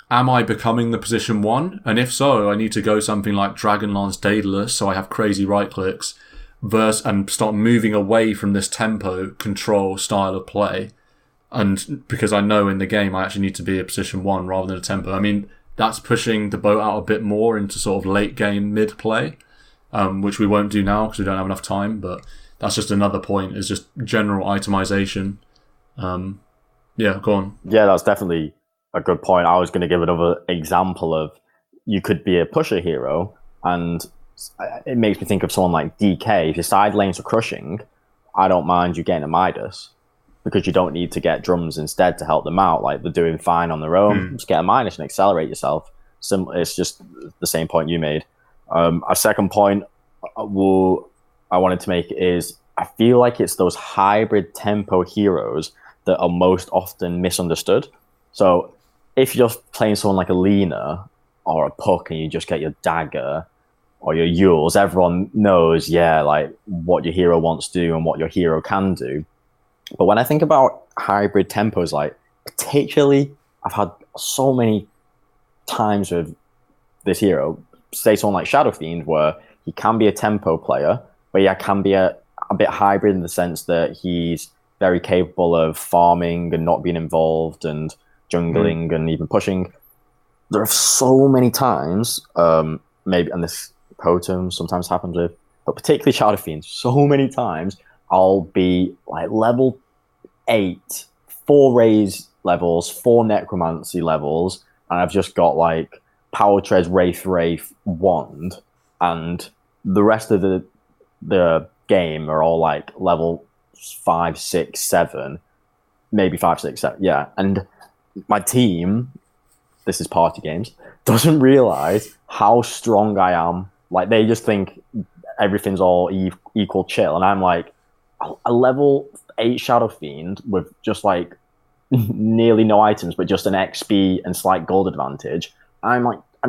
am I becoming the position 1? And if so, I need to go something like Dragonlance Daedalus, so I have crazy right clicks, and start moving away from this tempo control style of play. And because I know in the game I actually need to be a position 1 rather than a tempo. I mean, that's pushing the boat out a bit more into sort of late game mid play, which we won't do now because we don't have enough time. But that's just another point, is just general itemization. Yeah, go on. Yeah, that's definitely a good point. I was going to give another example of you could be a pusher hero, and it makes me think of someone like DK. If your side lanes are crushing, I don't mind you getting a Midas, because you don't need to get drums instead to help them out. Like, they're doing fine on their own. Just get a minus and accelerate yourself. It's just the same point you made. A second point I wanted to make is, I feel like it's those hybrid tempo heroes that are most often misunderstood. So if you're playing someone like a Lina or a Puck and you just get your dagger or your Yules, everyone knows, like what your hero wants to do and what your hero can do. But when I think about hybrid tempos, like particularly, I've had so many times with this hero, say someone like Shadow Fiend, where he can be a tempo player, but he can be a bit hybrid in the sense that he's very capable of farming and not being involved and jungling and even pushing. There are so many times, maybe, and this Potem sometimes happens with, but particularly Shadow Fiend, so many times I'll be like level 8, 4 raise levels, 4 necromancy levels, and I've just got like Power Treads, Wraith, Wand, and the rest of the game are all like level 5, 6, 7, maybe 5, 6, 7, yeah. And my team, this is party games, doesn't realize how strong I am Like they just think everything's all equal chill, and I'm like a level 8 Shadow Fiend with just like nearly no items, but just an XP and slight gold advantage. I'm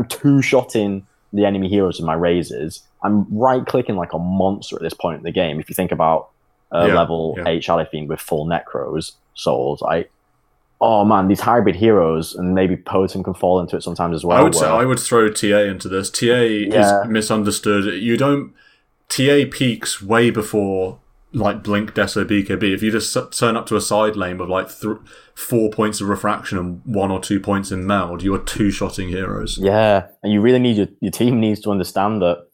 two-shotting the enemy heroes with my razors. I'm right-clicking like a monster at this point in the game. If you think about level 8 Shadow Fiend with full Necros souls, oh man, these hybrid heroes, and maybe Potent can fall into it sometimes as well. I would throw TA into this. TA is misunderstood. TA peaks way before like Blink, Deso, BKB. If you just turn up to a side lane with like 4 points of refraction and 1 or 2 points in meld, you are two-shotting heroes. Yeah, and you really need your team needs to understand that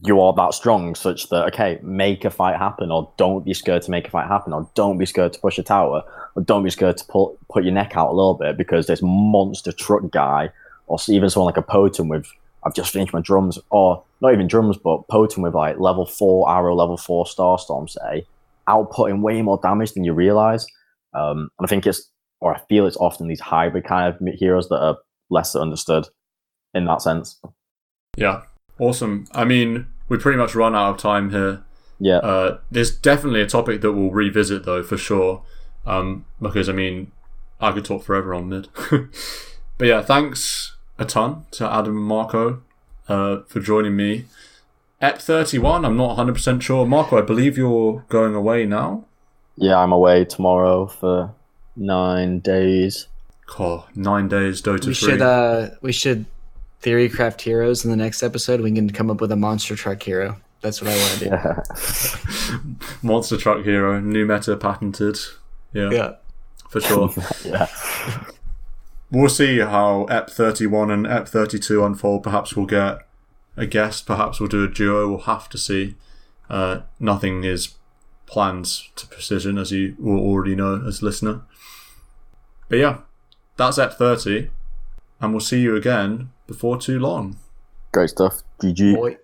you are that strong, such that, okay, make a fight happen, or don't be scared to make a fight happen, or don't be scared to push a tower, or don't be scared to put your neck out a little bit, because this monster truck guy, or even someone like a Potent with, I've just finished my drums, or not even drums, but Potent with like level 4 arrow, level 4 Starstorm, say, outputting way more damage than you realize. And I feel it's often these hybrid kind of heroes that are less understood in that sense. Yeah. Awesome. I mean, we pretty much run out of time here. Yeah. There's definitely a topic that we'll revisit, though, for sure. Because, I mean, I could talk forever on mid. But yeah, thanks a ton to Adam and Marco for joining me. Ep 31, I'm not 100% sure. Marco, I believe you're going away now? Yeah, I'm away tomorrow for 9 days. Oh, 9 days, Dota 3. We should theory craft heroes in the next episode. We can come up with a monster truck hero. That's what I want to do. Yeah. Monster truck hero, new meta patented. Yeah. For sure. Yeah. We'll see how Ep 31 and Ep 32 unfold. Perhaps we'll get a guest. Perhaps we'll do a duo. We'll have to see. Nothing is planned to precision, as you will already know as listener. But yeah, that's Ep 30. And we'll see you again before too long. Great stuff. GG. Boy.